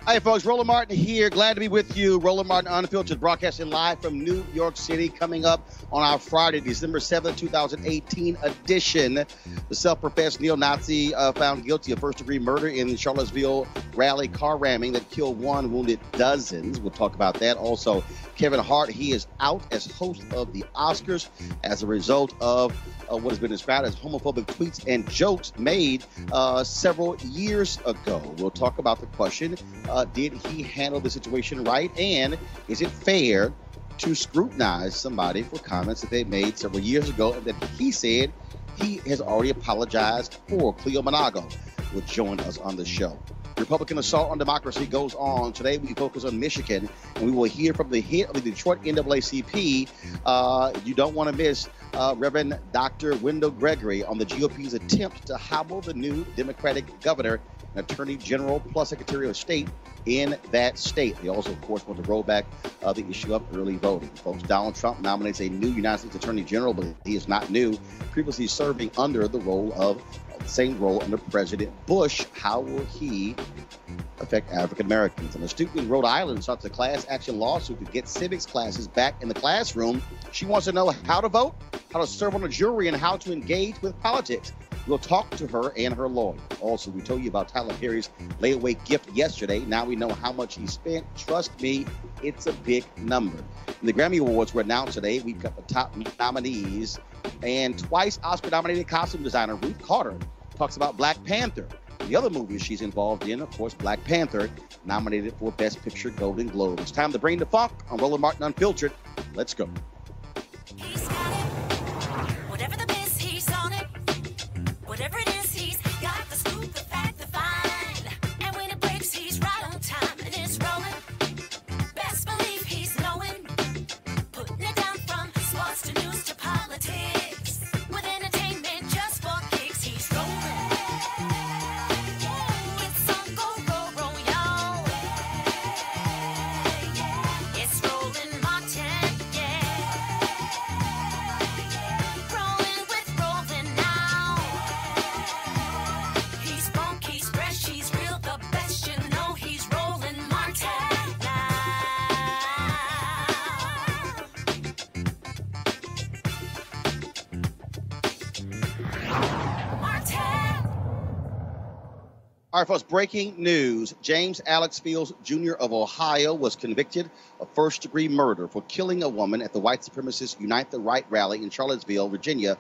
Hi, folks. Roland Martin here. Glad to be with you. Roland Martin Unfiltered, broadcasting live from New York City, coming up on our Friday, December 7th, 2018 edition. The self-professed neo-Nazi found guilty of first-degree murder in the Charlottesville rally car ramming that killed one, wounded dozens. We'll talk about that. Also, Kevin Hart, he is out as host of the Oscars as a result of what has been described as homophobic tweets and jokes made several years ago. We'll talk about the question, did he handle the situation right? And is it fair to scrutinize somebody for comments that they made several years ago and that he said he has already apologized for? Cleo Monago will join us on the show. Republican assault on democracy goes on. Today we focus on Michigan, and we will hear from the head of the Detroit NAACP. You don't want to miss Reverend Dr. Wendell Gregory on the GOP's attempt to hobble the new Democratic governor and Attorney General plus Secretary of State in that state. They also, of course, want to roll back the issue of early voting. Folks, Donald Trump nominates a new United States Attorney General, but he is not new, previously serving under the role of same role under President Bush. How will he affect African Americans? And a student in Rhode Island starts a class action lawsuit to get civics classes back in the classroom. She wants to know how to vote, how to serve on a jury, and how to engage with politics. We'll talk to her and her lawyer. Also, we told you about Tyler Perry's layaway gift yesterday. Now we know how much he spent. Trust me, it's a big number. And the Grammy Awards were announced today. We've got the top nominees. And twice Oscar-nominated costume designer Ruth Carter talks about Black Panther. The other movies she's involved in, of course, Black Panther, nominated for Best Picture Golden Globe. It's time to bring the funk on Roland Martin Unfiltered. Let's go. He's got it. Whatever the miss, he's on it. Whatever it is, he's got the scoop, the fact, the find. And when it breaks, he's right on time and it's rolling. Best believe he's knowing. Putting it down from sports to news to politics. With entertainment just for kicks, he's rolling. It's on go, y'all. It's Roland Martin, yeah. Rolling with Roland now. He's funky, he's fresh, he's real, the best you know. He's Roland Martin now. Martin. All right, folks, breaking news. James Alex Fields Jr. of Ohio was convicted of first-degree murder for killing a woman at the white supremacist Unite the Right rally in Charlottesville, Virginia,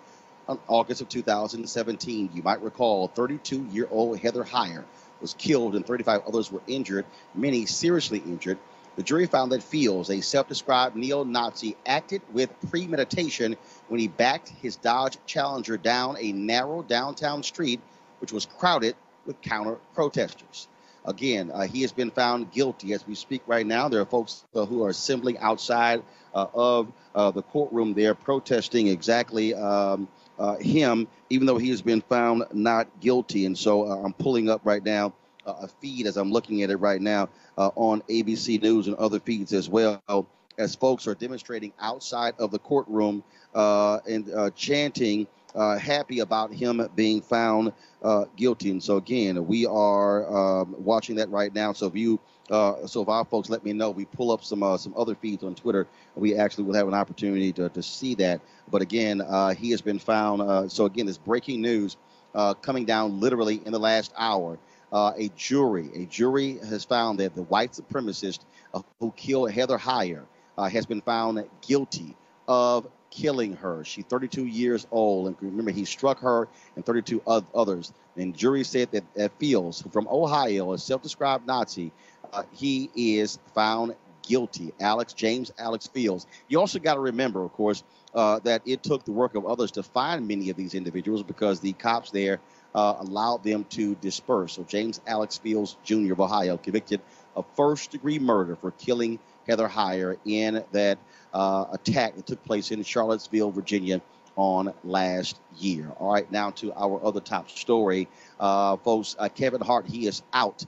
on August of 2017. You might recall 32-year-old Heather Heyer was killed and 35 others were injured, many seriously injured. The jury found that Fields, a self-described neo-Nazi, acted with premeditation when he backed his Dodge Challenger down a narrow downtown street, which was crowded with counter-protesters. Again, he has been found guilty as we speak right now. There are folks who are assembling outside of the courtroom there protesting exactly him, even though he has been found not guilty. And so I'm pulling up right now a feed as I'm looking at it right now on ABC News and other feeds as well, as folks are demonstrating outside of the courtroom and chanting happy about him being found guilty. And so again, we are watching that right now. So if you, so if our folks let me know, we pull up some other feeds on Twitter, we actually will have an opportunity to see that. But again, he has been found. So again, this breaking news coming down literally in the last hour. A jury has found that the white supremacist who killed Heather Heyer has been found guilty of killing her. She's 32 years old, and remember, he struck her and 32 others. And jury said that Fields, from Ohio, a self-described Nazi, he is found guilty. James Alex Fields. You also got to remember, of course, that it took the work of others to find many of these individuals because the cops there allowed them to disperse. So James Alex Fields Jr. of Ohio, convicted of first-degree murder for killing Heather Heyer in that attack that took place in Charlottesville, Virginia on last year. All right, now to our other top story. Folks, Kevin Hart, he is out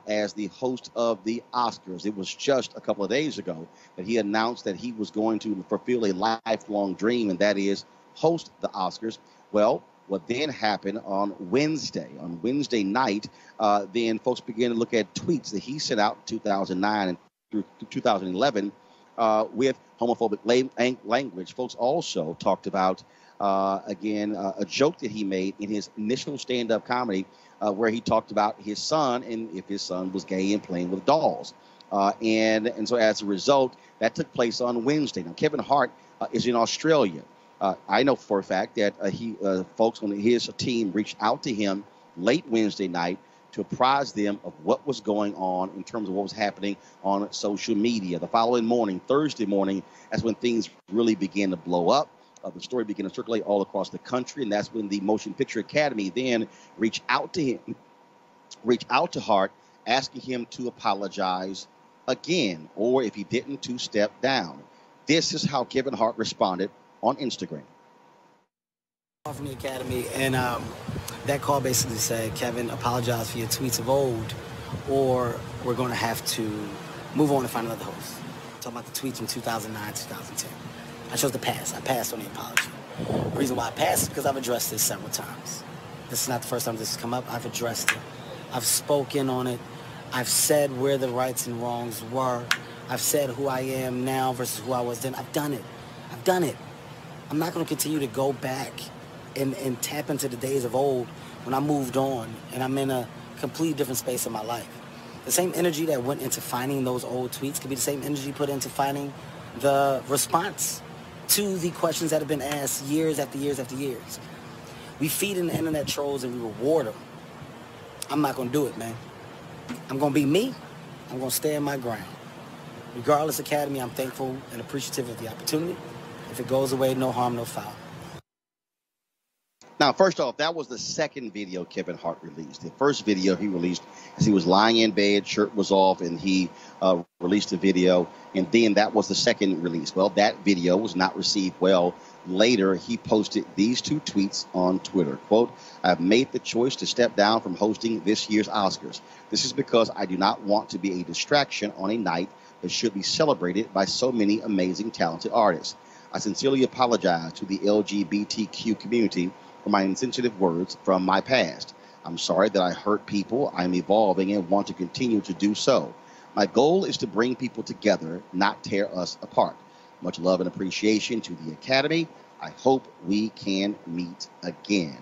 as the host of the Oscars. It was just a couple of days ago that he announced that he was going to fulfill a lifelong dream, and that is host the Oscars. Well, what then happened on Wednesday night, then folks began to look at tweets that he sent out in 2009 and through 2011 with homophobic language. Folks also talked about, again, a joke that he made in his initial stand-up comedy where he talked about his son and if his son was gay and playing with dolls. And so as a result, that took place on Wednesday. Now, Kevin Hart is in Australia. I know for a fact that folks on his team reached out to him late Wednesday night to apprise them of what was going on in terms of what was happening on social media. The following morning, Thursday morning, that's when things really began to blow up. The story began to circulate all across the country, and that's when the Motion Picture Academy then reached out to Hart, asking him to apologize again, or if he didn't, to step down. This is how Kevin Hart responded on Instagram. From the Academy, and that call basically said, Kevin, apologize for your tweets of old, or we're going to have to move on and find another host. Talking about the tweets from 2009, 2010. I chose to pass. I passed on the apology. The reason why I passed is because I've addressed this several times. This is not the first time this has come up. I've addressed it. I've spoken on it. I've said where the rights and wrongs were. I've said who I am now versus who I was then. I've done it. I've done it. I'm not going to continue to go back and tap into the days of old when I moved on and I'm in a completely different space in my life. The same energy that went into finding those old tweets could be the same energy put into finding the response to the questions that have been asked years after years after years. We feed in the internet trolls and we reward them. I'm not going to do it, man. I'm going to be me. I'm going to stand my ground. Regardless, Academy, I'm thankful and appreciative of the opportunity. If it goes away, no harm, no foul. Now, first off, that was the second video Kevin Hart released. The first video he released as he was lying in bed, shirt was off, and he released a video. And then that was the second release. Well, that video was not received well. Later, he posted these two tweets on Twitter. Quote, I've made the choice to step down from hosting this year's Oscars. This is because I do not want to be a distraction on a night that should be celebrated by so many amazing, talented artists. I sincerely apologize to the LGBTQ community for my insensitive words from my past. I'm sorry that I hurt people. I'm evolving and want to continue to do so. My goal is to bring people together, not tear us apart. Much love and appreciation to the Academy. I hope we can meet again.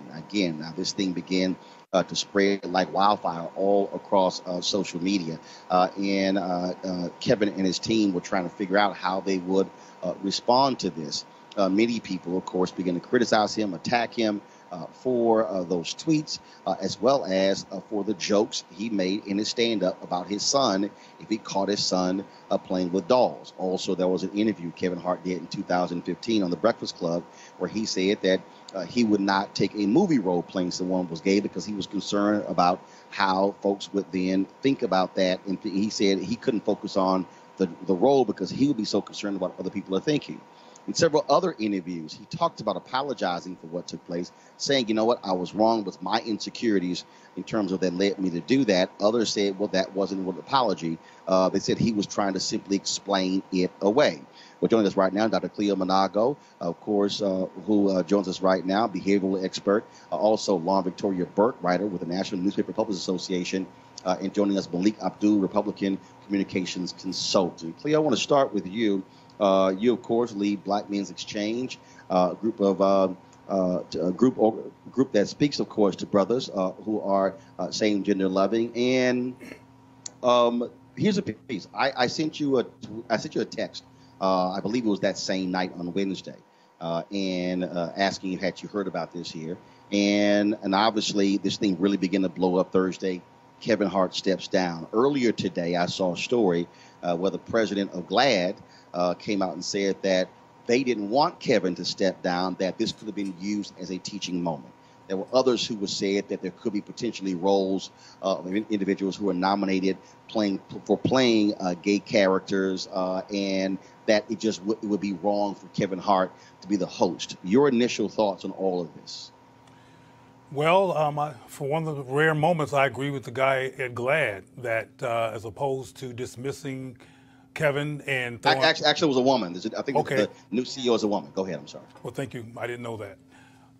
Now this thing began to spread like wildfire all across social media. And Kevin and his team were trying to figure out how they would respond to this. Many people, of course, began to criticize him, attack him, for those tweets, as well as for the jokes he made in his stand-up about his son, if he caught his son playing with dolls. Also, there was an interview Kevin Hart did in 2015 on The Breakfast Club where he said that he would not take a movie role playing someone was gay because he was concerned about how folks would then think about that. And he said he couldn't focus on the role because he would be so concerned about what other people are thinking. In several other interviews, he talked about apologizing for what took place, saying, you know what, I was wrong with my insecurities in terms of that led me to do that. Others said, well, that wasn't an apology. They said he was trying to simply explain it away. Well, joining us right now, Dr. Cleo Monago, of course, who joins us right now, behavioral expert, also Lauren Victoria Burke, writer with the National Newspaper Publishers Association, and joining us, Malik Abdul, Republican communications consultant. Cleo, I want to start with you. You, of course, lead Black Men's Exchange, a group that speaks, of course, to brothers who are same gender loving. And here's a piece. I sent you a text. I believe it was that same night on Wednesday, and asking you had you heard about this here. And obviously this thing really began to blow up Thursday. Kevin Hart steps down. Earlier today, I saw a story where the president of GLAAD came out and said that they didn't want Kevin to step down, that this could have been used as a teaching moment. There were others who would say that there could be potentially roles of individuals who are nominated playing gay characters, and that it would be wrong for Kevin Hart to be the host. Your initial thoughts on all of this? Well, for one of the rare moments, I agree with the guy at GLAAD that as opposed to dismissing Kevin and throwing... Actually, it was a woman. I think okay. The new CEO is a woman. Go ahead. I'm sorry. Well, thank you. I didn't know that.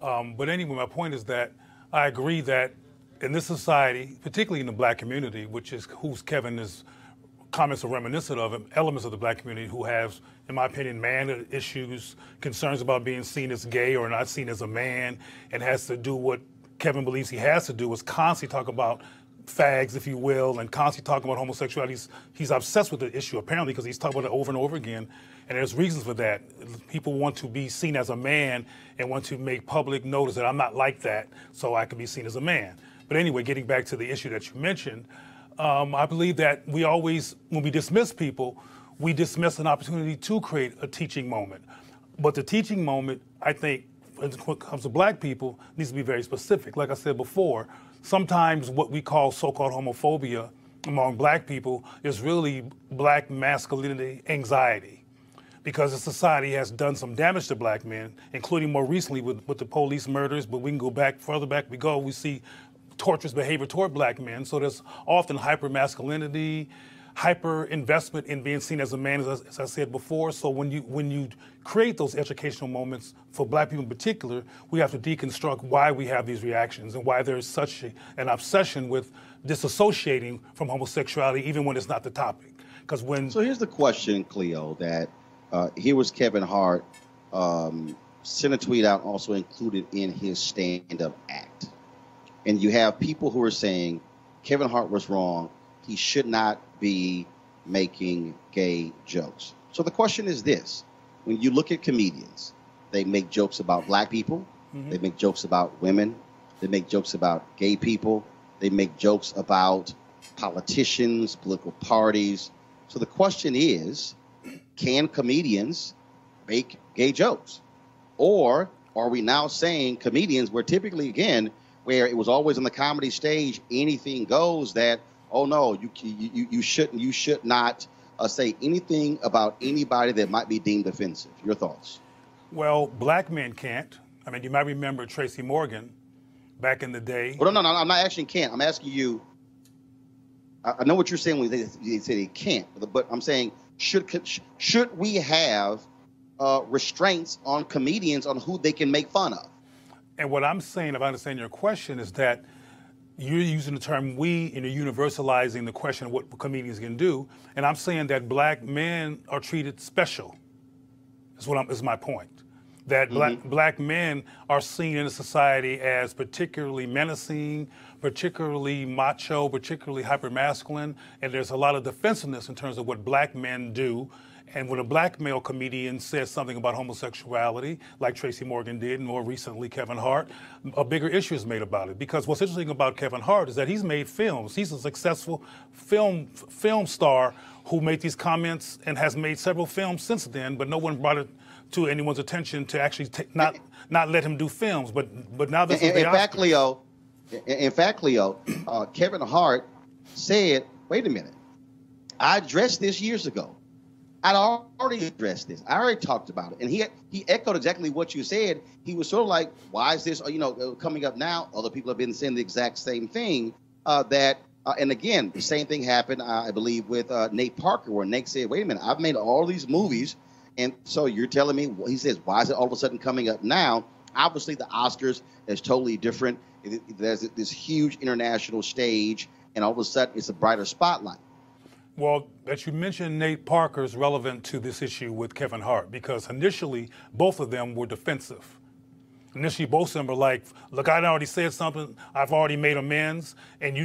But anyway, my point is that I agree that in this society, particularly in the Black community, which is whose Kevin's comments are reminiscent of, elements of the Black community who have, in my opinion, man issues, concerns about being seen as gay or not seen as a man, and has to do what Kevin believes he has to do, is constantly talk about fags, if you will, and constantly talking about homosexuality. He's obsessed with the issue, apparently, because he's talking about it over and over again, and there's reasons for that. People want to be seen as a man and want to make public notice that I'm not like that, so I can be seen as a man. But anyway, getting back to the issue that you mentioned, I believe that we always, when we dismiss people, we dismiss an opportunity to create a teaching moment. But the teaching moment, I think, when it comes to Black people, needs to be very specific. Like I said before, sometimes what we call so-called homophobia among Black people is really Black masculinity anxiety, because the society has done some damage to Black men, including more recently with the police murders, but we can go back, further back we go, we see torturous behavior toward Black men. So there's often hyper-masculinity, hyper-investment in being seen as a man, as I said before. So when you create those educational moments, for Black people in particular, we have to deconstruct why we have these reactions and why there's such an obsession with disassociating from homosexuality, even when it's not the topic. So here's the question, Cleo, that here was Kevin Hart, sent a tweet out also included in his stand-up act. And you have people who are saying Kevin Hart was wrong. He should not be making gay jokes. So the question is this. When you look at comedians, they make jokes about Black people. Mm-hmm. They make jokes about women. They make jokes about gay people. They make jokes about politicians, political parties. So the question is, can comedians make gay jokes? Or are we now saying comedians, where typically, again, where it was always on the comedy stage, anything goes, that, oh no, you should not say anything about anybody that might be deemed offensive. Your thoughts? Well, Black men can't. I mean, you might remember Tracy Morgan back in the day. Well, no, I'm not asking can't. I'm asking you, I know what you're saying when they say they can't, but I'm saying, should we have restraints on comedians on who they can make fun of? And what I'm saying, if I understand your question, is that you're using the term we and you're universalizing the question of what comedians can do. And I'm saying that Black men are treated special, is my point. that black men are seen in society as particularly menacing, particularly macho, particularly hypermasculine, and there's a lot of defensiveness in terms of what black men do. And when a black male comedian says something about homosexuality, like Tracy Morgan did, and more recently Kevin Hart, a bigger issue is made about it. Because what's interesting about Kevin Hart is that he's made films. He's a successful film star who made these comments and has made several films since then, but no one brought it to anyone's attention to actually not let him do films. But now this is the Oscars. In fact, Leo, Kevin Hart said, wait a minute, I addressed this years ago. I'd already addressed this. I already talked about it. And he echoed exactly what you said. He was sort of like, why is this, coming up now? Other people have been saying the exact same thing. And again, the same thing happened, I believe, with Nate Parker, where Nate said, wait a minute, I've made all these movies. And so you're telling me, he says, why is it all of a sudden coming up now? Obviously, the Oscars is totally different. There's this huge international stage, and all of a sudden, it's a brighter spotlight. Well, that you mentioned Nate Parker is relevant to this issue with Kevin Hart, because initially, both of them were defensive. Initially, both of them were like, look, I already said something. I've already made amends. And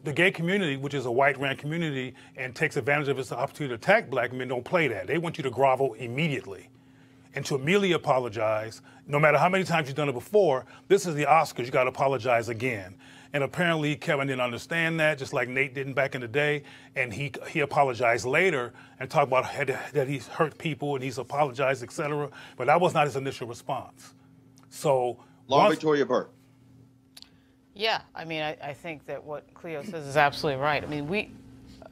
the gay community, which is a white-ran community and takes advantage of its opportunity to attack black men, don't play that. They want you to grovel immediately. And to immediately apologize, no matter how many times you've done it before, this is the Oscars, you got to apologize again. And apparently Kevin didn't understand that, just like Nate didn't back in the day. And he apologized later and talked about that he's hurt people and he's apologized, et cetera. But that was not his initial response. So Victoria Burke. Yeah, I mean, I think that what Cleo says is absolutely right. I mean,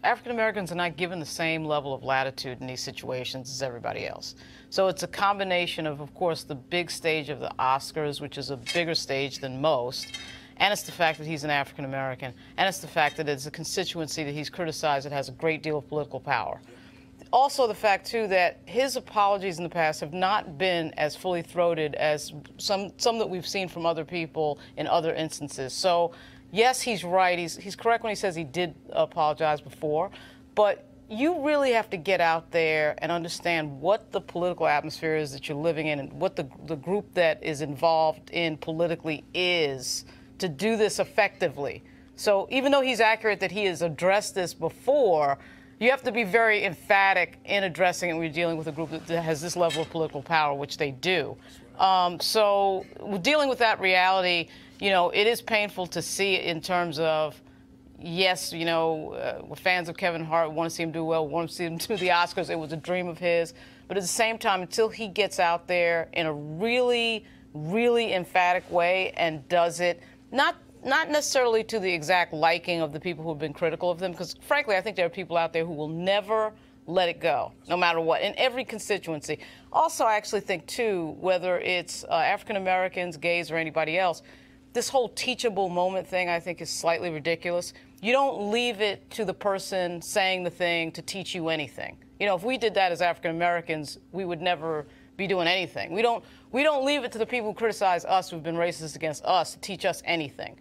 African Americans are not given the same level of latitude in these situations as everybody else. So it's a combination of course, the big stage of the Oscars, which is a bigger stage than most, and it's the fact that he's an African American, and it's the fact that it's a constituency that he's criticized that has a great deal of political power. Also the fact, too, that his apologies in the past have not been as fully throated as some that we've seen from other people in other instances. So, yes, he's right. He's correct when he says he did apologize before, but you really have to get out there and understand what the political atmosphere is that you're living in and what the group that is involved in politically is to do this effectively. So even though he's accurate that he has addressed this before, you have to be very emphatic in addressing it when you're dealing with a group that has this level of political power, which they do. So dealing with that reality, it is painful to see it in terms of, yes, we're fans of Kevin Hart, we want to see him do well, we want to see him do the Oscars. It was a dream of his. But at the same time, until he gets out there in a really, really emphatic way and does it, not necessarily to the exact liking of the people who have been critical of them, because frankly, I think there are people out there who will never let it go, no matter what, in every constituency. Also, I actually think, too, whether it's African Americans, gays, or anybody else, this whole teachable moment thing, I think, is slightly ridiculous. You don't leave it to the person saying the thing to teach you anything. If we did that as African Americans, we would never be doing anything. We don't leave it to the people who criticize us, who've been racist against us, to teach us anything.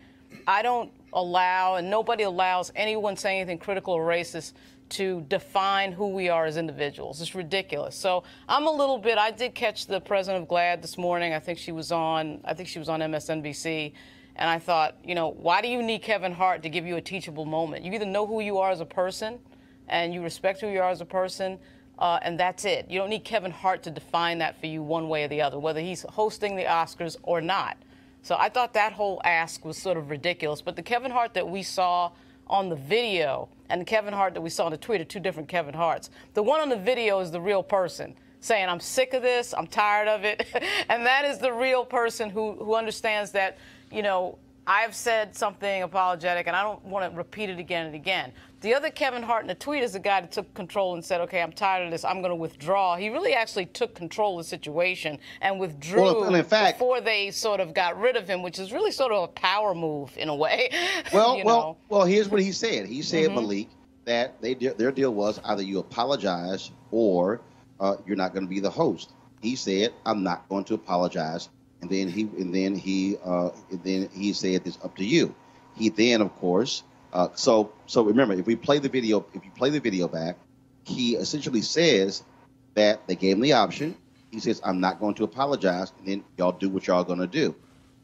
I don't allow, and nobody allows anyone saying anything critical or racist to define who we are as individuals. It's ridiculous. So I did catch the president of GLAAD this morning. I think she was on MSNBC. And I thought, why do you need Kevin Hart to give you a teachable moment? You either know who you are as a person and you respect who you are as a person, and that's it. You don't need Kevin Hart to define that for you one way or the other, whether he's hosting the Oscars or not. So I thought that whole ask was sort of ridiculous. But the Kevin Hart that we saw on the video and the Kevin Hart that we saw on the tweet are two different Kevin Harts. The one on the video is the real person saying, I'm sick of this, I'm tired of it. And that is the real person who understands that, I've said something apologetic and I don't want to repeat it again and again. The other Kevin Hart in the tweet is the guy that took control and said, okay, I'm tired of this, I'm going to withdraw. He really actually took control of the situation and withdrew before they sort of got rid of him, which is really sort of a power move in a way. Well, here's what he said. He said, Malik, that their deal was either you apologize or you're not going to be the host. He said, I'm not going to apologize. And then he said, "It's up to you." He then, of course, so remember, if you play the video back, he essentially says that they gave him the option. He says, I'm not going to apologize, and then y'all do what y'all going to do.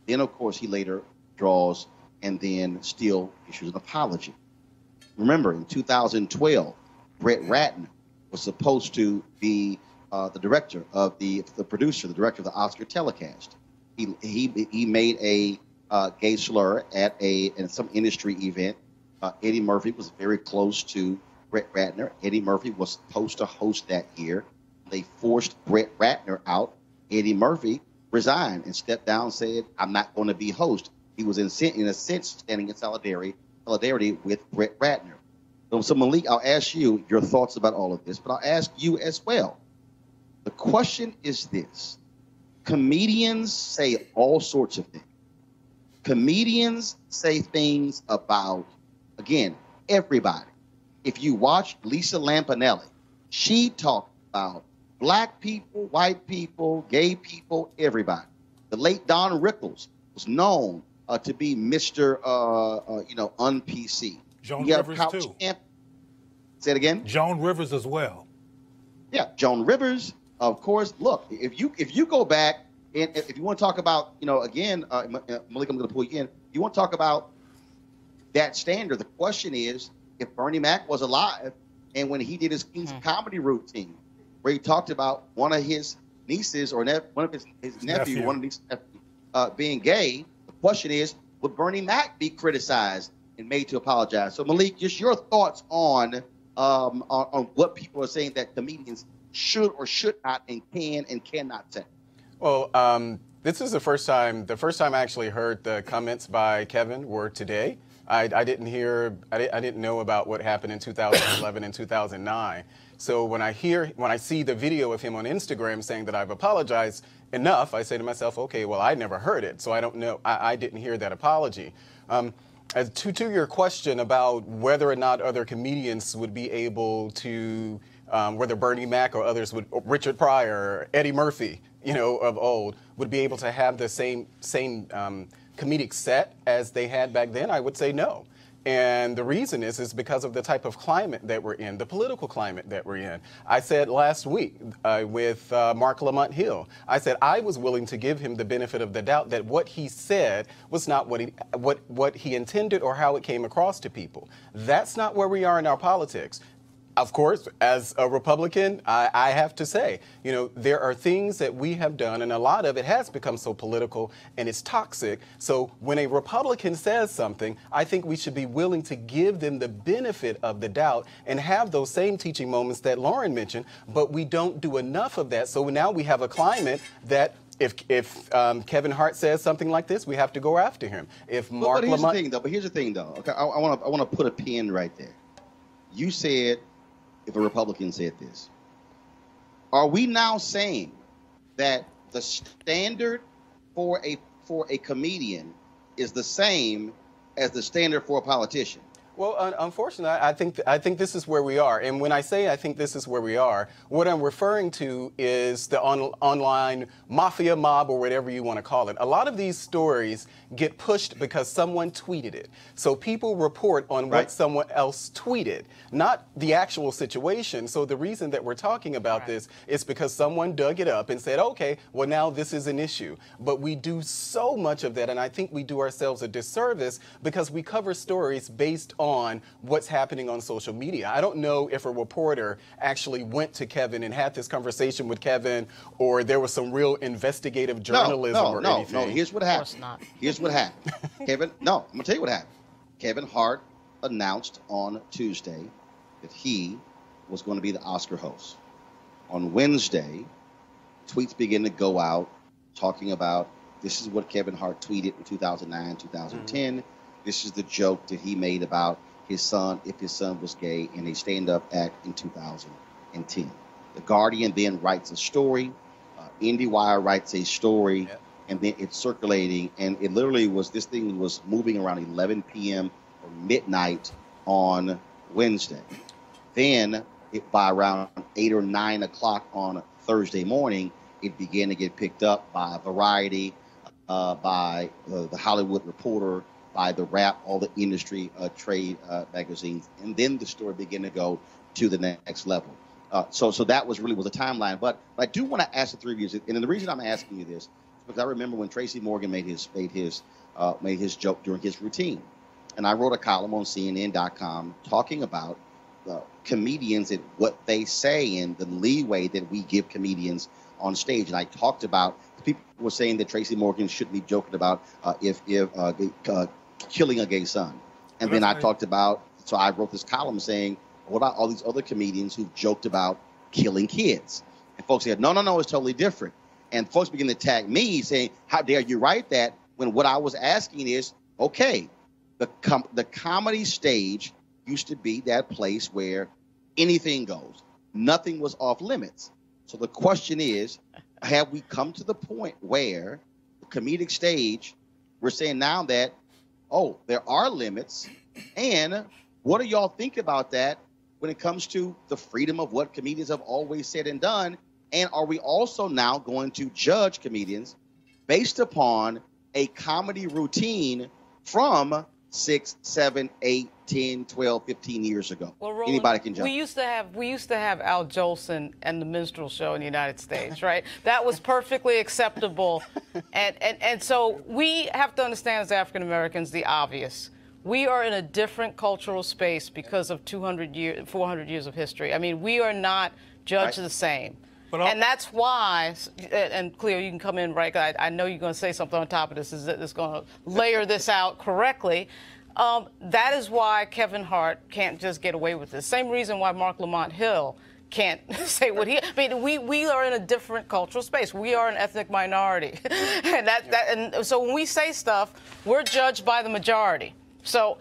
Then, of course, he later draws and then still issues an apology. Remember, in 2012, Brett Ratner was supposed to be the director of the producer, the director of the Oscar telecast. He made a gay slur at some industry event. Eddie Murphy was very close to Brett Ratner. Eddie Murphy was supposed to host that year. They forced Brett Ratner out. Eddie Murphy resigned and stepped down and said, I'm not going to be host. He was in a sense standing in solidarity with Brett Ratner. So Malik, I'll ask you your thoughts about all of this, but I'll ask you as well. The question is this. Comedians say all sorts of things. Comedians say things about, again, everybody. If you watch Lisa Lampanelli, she talked about black people, white people, gay people, everybody. The late Don Rickles was known to be Mr. Un-PC. Joan Rivers, too. Say it again? Joan Rivers as well. Yeah, Joan Rivers, of course. Look, if you go back, and if you want to talk about, again, Malik, I'm going to pull you in. You want to talk about that standard. The question is, if Bernie Mac was alive, and when he did his King's comedy routine, where he talked about one of his nieces or one of his nephew, one of these being gay, the question is, would Bernie Mac be criticized and made to apologize? So Malik, just your thoughts on what people are saying that comedians should or should not and can and cannot say. Well, this is the first time I actually heard the comments by Kevin were today. I didn't know about what happened in 2011 and 2009. So when I see the video of him on Instagram saying that I've apologized enough, I say to myself, okay, well, I never heard it, so I don't know. I didn't hear that apology. As to your question about whether or not other comedians would be able to, whether Bernie Mac or others would, Richard Pryor, Eddie Murphy, of old, would be able to have the same comedic set as they had back then, I would say no. And the reason is because of the type of climate that we're in, the political climate that we're in. I said last week with Mark Lamont Hill, I said I was willing to give him the benefit of the doubt that what he said was not what he intended or how it came across to people. That's not where we are in our politics. Of course, as a Republican, I have to say, there are things that we have done, and a lot of it has become so political and it's toxic. So when a Republican says something, I think we should be willing to give them the benefit of the doubt and have those same teaching moments that Lauren mentioned, but we don't do enough of that. So now we have a climate that if Kevin Hart says something like this, we have to go after him. If Mark But Lamont... here's the thing, though. Okay, I want to put a pin right there. You said... if a Republican said this, are we now saying that the standard for a comedian is the same as the standard for a politician? Well, unfortunately, I think this is where we are. And when I say I think this is where we are, what I'm referring to is the online mafia mob or whatever you want to call it. A lot of these stories get pushed because someone tweeted it. So people report on what someone else tweeted, not the actual situation. So the reason that we're talking about this is because someone dug it up and said, okay, well, now this is an issue. But we do so much of that, and I think we do ourselves a disservice because we cover stories based on what's happening on social media. I don't know if a reporter actually went to Kevin and had this conversation with Kevin, or there was some real investigative journalism anything. No, here's what happened. Here's what happened. I'm going to tell you what happened. Kevin Hart announced on Tuesday that he was going to be the Oscar host. On Wednesday, tweets began to go out talking about this is what Kevin Hart tweeted in 2009, 2010. Mm-hmm. This is the joke that he made about his son, if his son was gay, in a stand-up act in 2010. The Guardian then writes a story. IndieWire writes a story, and then it's circulating. And it literally was, this thing was moving around 11 p.m. or midnight on Wednesday. Then, by around 8 or 9 o'clock on Thursday morning, it began to get picked up by Variety, by the Hollywood Reporter, by the Wrap, all the industry trade magazines. And then the story began to go to the next level. So that was a timeline. But I do want to ask the three of you, and the reason I'm asking you this is because I remember when Tracy Morgan made his joke during his routine, and I wrote a column on CNN.com talking about comedians and what they say and the leeway that we give comedians on stage. And I talked about people were saying that Tracy Morgan shouldn't be joking about killing a gay son. And then I talked about, so I wrote this column saying, what about all these other comedians who joked about killing kids? And folks said, no, it's totally different. And folks began to attack me saying, how dare you write that, when what I was asking is, okay, the comedy stage used to be that place where anything goes. Nothing was off limits. So the question is, have we come to the point where the comedic stage, we're saying now that, oh, there are limits, and what do y'all think about that when it comes to the freedom of what comedians have always said and done? And are we also now going to judge comedians based upon a comedy routine from 6, 7, 8, 10, 12, 15 years ago? Well, Roland, anybody can jump. We used to have Al Jolson and the Minstrel Show in the United States, right? That was perfectly acceptable. And so we have to understand as African Americans the obvious. We are in a different cultural space because of 400 years of history. I mean, we are not judged the same. And that's why, and Cleo, you can come in, right? I know you're going to say something on top of this that's going to layer this out correctly. That is why Kevin Hart can't just get away with this. Same reason why Mark Lamont Hill can't say what he. I mean, we are in a different cultural space. We are an ethnic minority, and so when we say stuff, we're judged by the majority. So,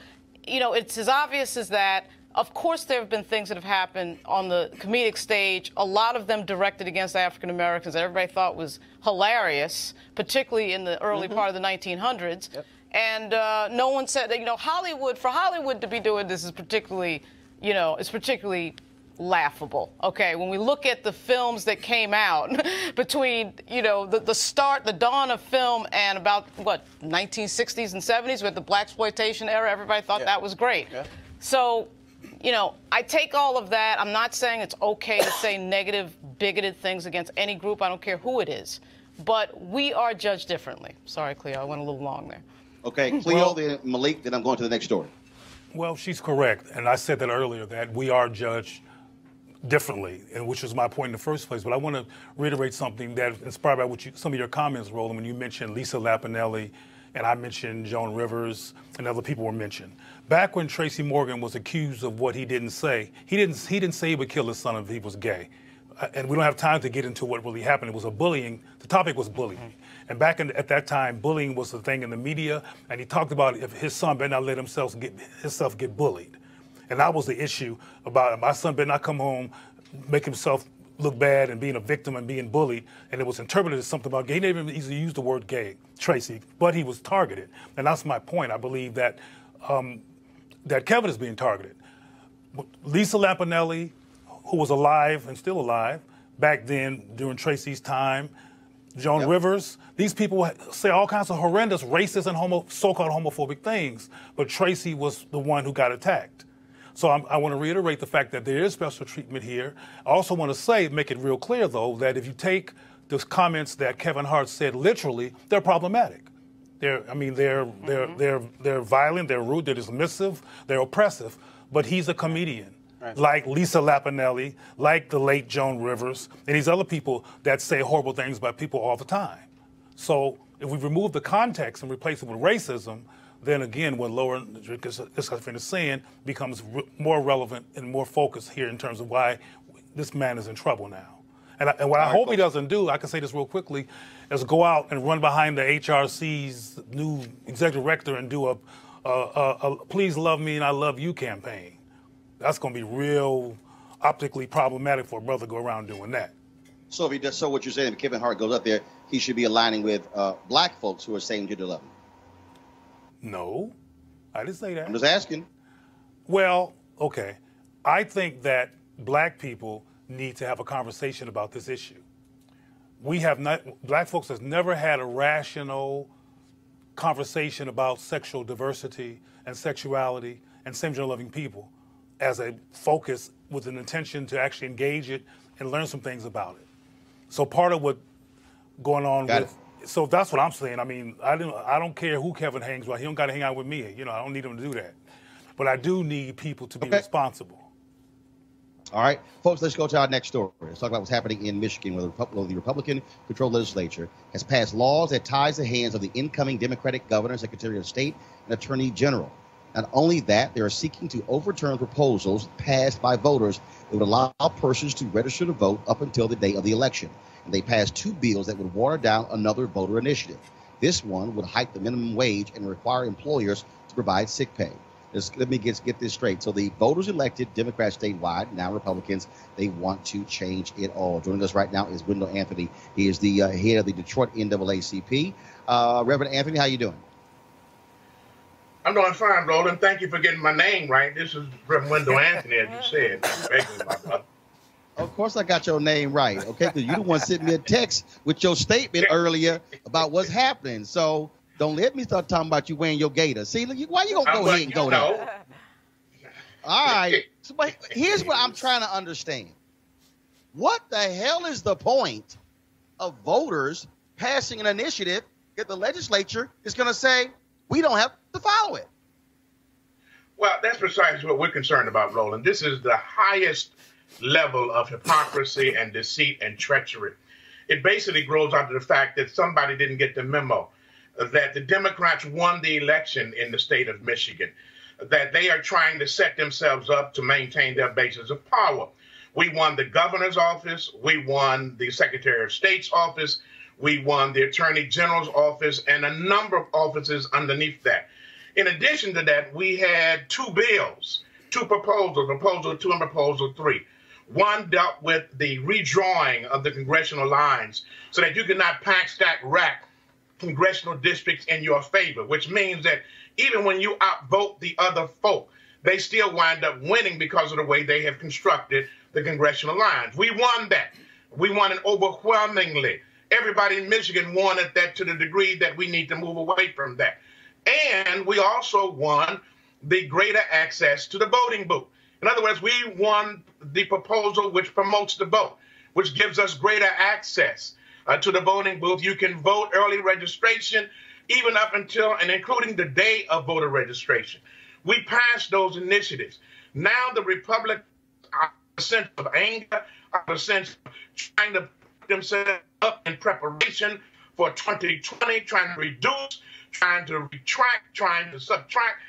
you know, it's as obvious as that. Of course, there have been things that have happened on the comedic stage, a lot of them directed against African Americans that everybody thought was hilarious, particularly in the early part of the 1900s. Yep. And no one said that, you know, for Hollywood to be doing this is particularly, you know, it's particularly laughable. Okay, when we look at the films that came out between, you know, the dawn of film and about, 1960s and 70s with the blaxploitation era, everybody thought that was great. Yeah. So, you know, I take all of that. I'm not saying it's okay to say negative, bigoted things against any group. I don't care who it is. But we are judged differently. Sorry, Cleo, I went a little long there. Okay, Cleo, then Malik, then I'm going to the next story. Well, she's correct. And I said that earlier, that we are judged differently, and which was my point in the first place. But I want to reiterate something that inspired by some of your comments, Roland, when you mentioned Lisa Lampanelli, and I mentioned Joan Rivers, and other people were mentioned. Back when Tracy Morgan was accused of what he didn't say, he didn't say he would kill his son if he was gay. And we don't have time to get into what really happened. It was the topic was bullying. And back at that time, bullying was the thing in the media, and he talked about if his son better not let himself get bullied. And that was the issue about my son better not come home, make himself look bad and being a victim and being bullied. And it was interpreted as something about gay. He didn't even use the word gay, Tracy, but he was targeted. And that's my point. I believe that that Kevin is being targeted. Lisa Lampanelli, who was alive and still alive back then during Tracy's time, Joan Rivers, these people say all kinds of horrendous racist and so-called homophobic things, but Tracy was the one who got attacked. So I want to reiterate the fact that there is special treatment here. I also want to make it real clear, though, that if you take the comments that Kevin Hart said literally, they're problematic. They're violent, they're rude, they're dismissive, they're oppressive. But he's a comedian, like Lisa Lampanelli, like the late Joan Rivers, and these other people that say horrible things about people all the time. So if we remove the context and replace it with racism, then again, what Lauren is saying becomes more relevant and more focused here in terms of why this man is in trouble now. And what I hope he doesn't do, I can say this real quickly, is go out and run behind the HRC's new executive director and do a Please Love Me and I Love You campaign. That's going to be real optically problematic for a brother to go around doing that. So if he does, so what you're saying, if Kevin Hart goes up there, he should be aligning with black folks who are saying you to love him. No, I didn't say that. I'm just asking. Well, okay. I think that black people need to have a conversation about this issue. Black folks has never had a rational conversation about sexual diversity and sexuality and same-gender loving people as a focus with an intention to actually engage it and learn some things about it. So part of what going on so that's what I'm saying. I mean, I don't care who Kevin hangs with. He don't got to hang out with me. You know, I don't need him to do that. But I do need people to be responsible. All right, folks, let's go to our next story. Let's talk about what's happening in Michigan, where the Republican-controlled legislature has passed laws that ties the hands of the incoming Democratic governor, Secretary of State, and Attorney General. Not only that, they are seeking to overturn proposals passed by voters that would allow persons to register to vote up until the day of the election. And they passed 2 bills that would water down another voter initiative. This one would hike the minimum wage and require employers to provide sick pay. Let me get this straight. So the voters elected Democrats statewide, now Republicans, they want to change it all. Joining us right now is Wendell Anthony. He is the head of the Detroit NAACP. Reverend Anthony, how you doing? I'm doing fine, Roland. Thank you for getting my name right. This is Reverend Wendell Anthony, as you said. Of course I got your name right, okay? Because you the one sent me a text with your statement earlier about what's happening. So don't let me start talking about you wearing your gator. See, why you gonna go ahead and go there? All right. So, but here's what I'm trying to understand. What the hell is the point of voters passing an initiative if the legislature is going to say we don't have to follow it? Well, that's precisely what we're concerned about, Roland. This is the highest level of hypocrisy and deceit and treachery. It basically grows out of the fact that somebody didn't get the memo that the Democrats won the election in the state of Michigan, that they are trying to set themselves up to maintain their bases of power. We won the governor's office. We won the Secretary of State's office. We won the Attorney General's office and a number of offices underneath that. In addition to that, we had 2 bills, 2 proposals, Proposal 2 and Proposal 3. One dealt with the redrawing of the congressional lines so that you could not pack, stack, rack congressional districts in your favor, which means that even when you outvote the other folk, they still wind up winning because of the way they have constructed the congressional lines. We won that. We won it overwhelmingly. Everybody in Michigan wanted that to the degree that we need to move away from that. And we also won the greater access to the voting booth. In other words, we won the proposal which promotes the vote, which gives us greater access to the voting booth. You can vote early registration, even up until and including the day of voter registration. We passed those initiatives. Now the Republicans are a sense of anger, are a sense of trying to put themselves up in preparation for 2020, trying to reduce, trying to retract, trying to subtract,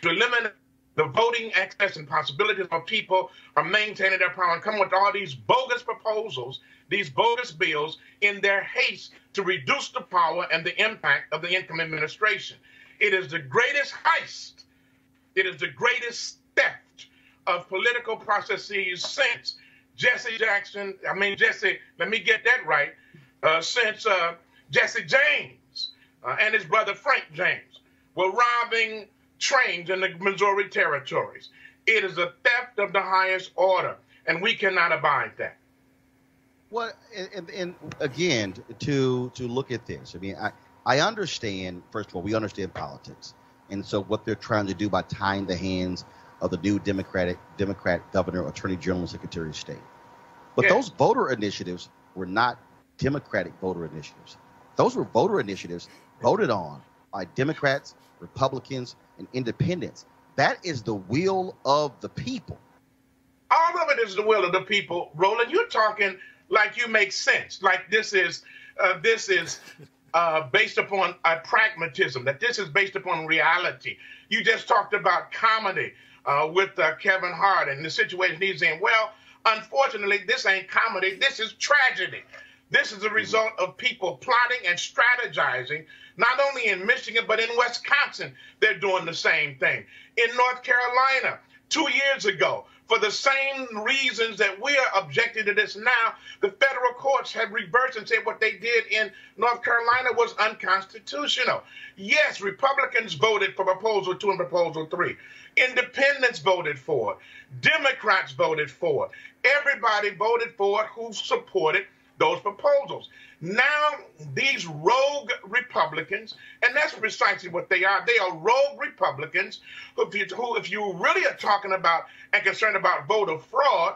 to eliminate the voting access and possibilities of people are maintaining their power and come with all these bogus proposals, these bogus bills in their haste to reduce the power and the impact of the incoming administration. It is the greatest heist. It is the greatest theft of political processes since let me get that right, since Jesse James and his brother Frank James were robbing trains in the Missouri territories. It is a theft of the highest order, and we cannot abide that. Well, and again, to look at this, I mean, I understand, first of all, we understand politics. And so what they're trying to do by tying the hands of the new Democrat governor, Attorney General, and Secretary of State. But those voter initiatives were not Democratic voter initiatives. Those were voter initiatives voted on by Democrats, Republicans, and independents. That is the will of the people. All of it is the will of the people. Roland, you're talking like you make sense, like this is based upon pragmatism, that this is based upon reality. You just talked about comedy with Kevin Hart and the situation he's in. Well, unfortunately, this ain't comedy. This is tragedy. This is a result of people plotting and strategizing, not only in Michigan, but in Wisconsin. They're doing the same thing. In North Carolina, 2 years ago, for the same reasons that we are objecting to this now, the federal courts have reversed and said what they did in North Carolina was unconstitutional. Yes, Republicans voted for Proposal 2 and Proposal 3. Independents voted for it. Democrats voted for it. Everybody voted for it who supported those proposals. Now, these rogue Republicans, and that's precisely what they are rogue Republicans who, if you really are talking about and concerned about voter fraud,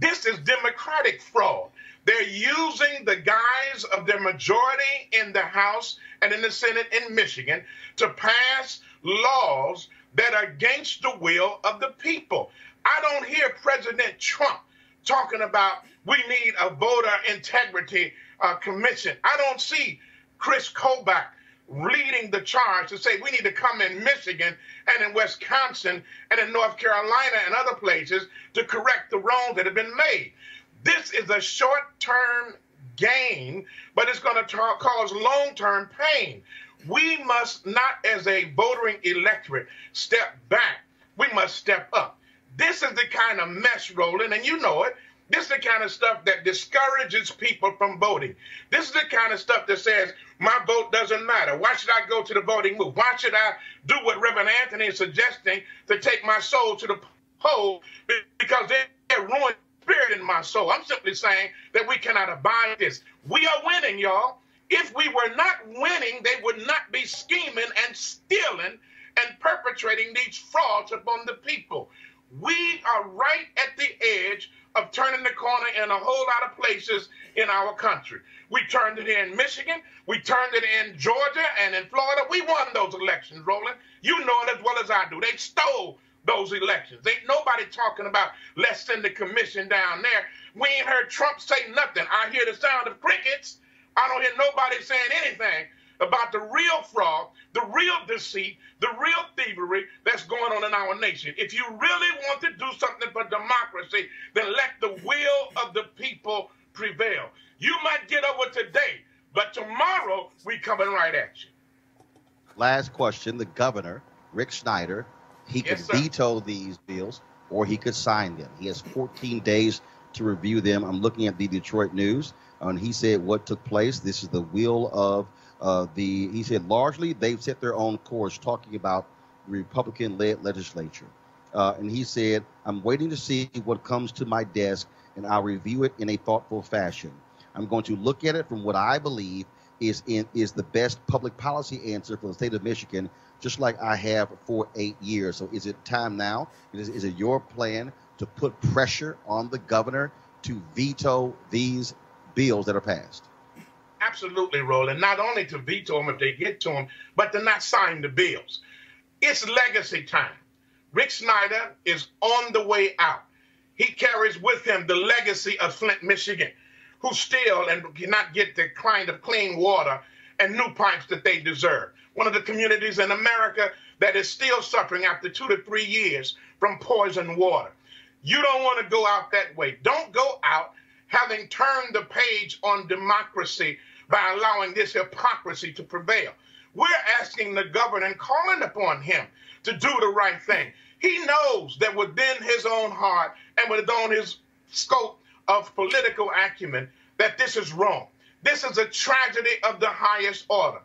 this is Democratic fraud. They're using the guise of their majority in the House and in the Senate in Michigan to pass laws that are against the will of the people. I don't hear President Trump talking about we need a voter integrity commission. I don't see Chris Kobach leading the charge to say we need to come in Michigan and in Wisconsin and in North Carolina and other places to correct the wrongs that have been made. This is a short-term gain, but it's going to cause long-term pain. We must not, as a voting electorate, step back. We must step up. This is the kind of mess, Roland, and you know it. This is the kind of stuff that discourages people from voting. This is the kind of stuff that says, my vote doesn't matter. Why should I go to the voting booth? Why should I do what Reverend Anthony is suggesting to take my soul to the poll? Because they're ruining spirit in my soul. I'm simply saying that we cannot abide this. We are winning, y'all. If we were not winning, they would not be scheming and stealing and perpetrating these frauds upon the people. We are right at the edge of turning the corner in a whole lot of places in our country. We turned it in Michigan. We turned it in Georgia and in Florida. We won those elections, Roland. You know it as well as I do. They stole those elections. Ain't nobody talking about let's send the commission down there. We ain't heard Trump say nothing. I hear the sound of crickets. I don't hear nobody saying anything about the real fraud, the real deceit, the real thievery that's going on in our nation. If you really want to do something for democracy, then let the will of the people prevail. You might get over today, but tomorrow we coming right at you. Last question. The governor, Rick Snyder, he could veto these bills or he could sign them. He has 14 days to review them. I'm looking at the Detroit News, and he said what took place. This is the will of he said largely they've set their own course talking about Republican-led legislature. And he said, I'm waiting to see what comes to my desk, and I'll review it in a thoughtful fashion. I'm going to look at it from what I believe is the best public policy answer for the state of Michigan, just like I have for 8 years. So is it time now? Is it your plan to put pressure on the governor to veto these bills that are passed? Absolutely, Roland. Not only to veto them if they get to them, but to not sign the bills. It's legacy time. Rick Snyder is on the way out. He carries with him the legacy of Flint, Michigan, who still and cannot get the kind of clean water and new pipes that they deserve. One of the communities in America that is still suffering after 2 to 3 years from poisoned water. You don't want to go out that way. Don't go out having turned the page on democracy by allowing this hypocrisy to prevail. We're asking the governor and calling upon him to do the right thing. He knows that within his own heart and within his scope of political acumen that this is wrong. This is a tragedy of the highest order.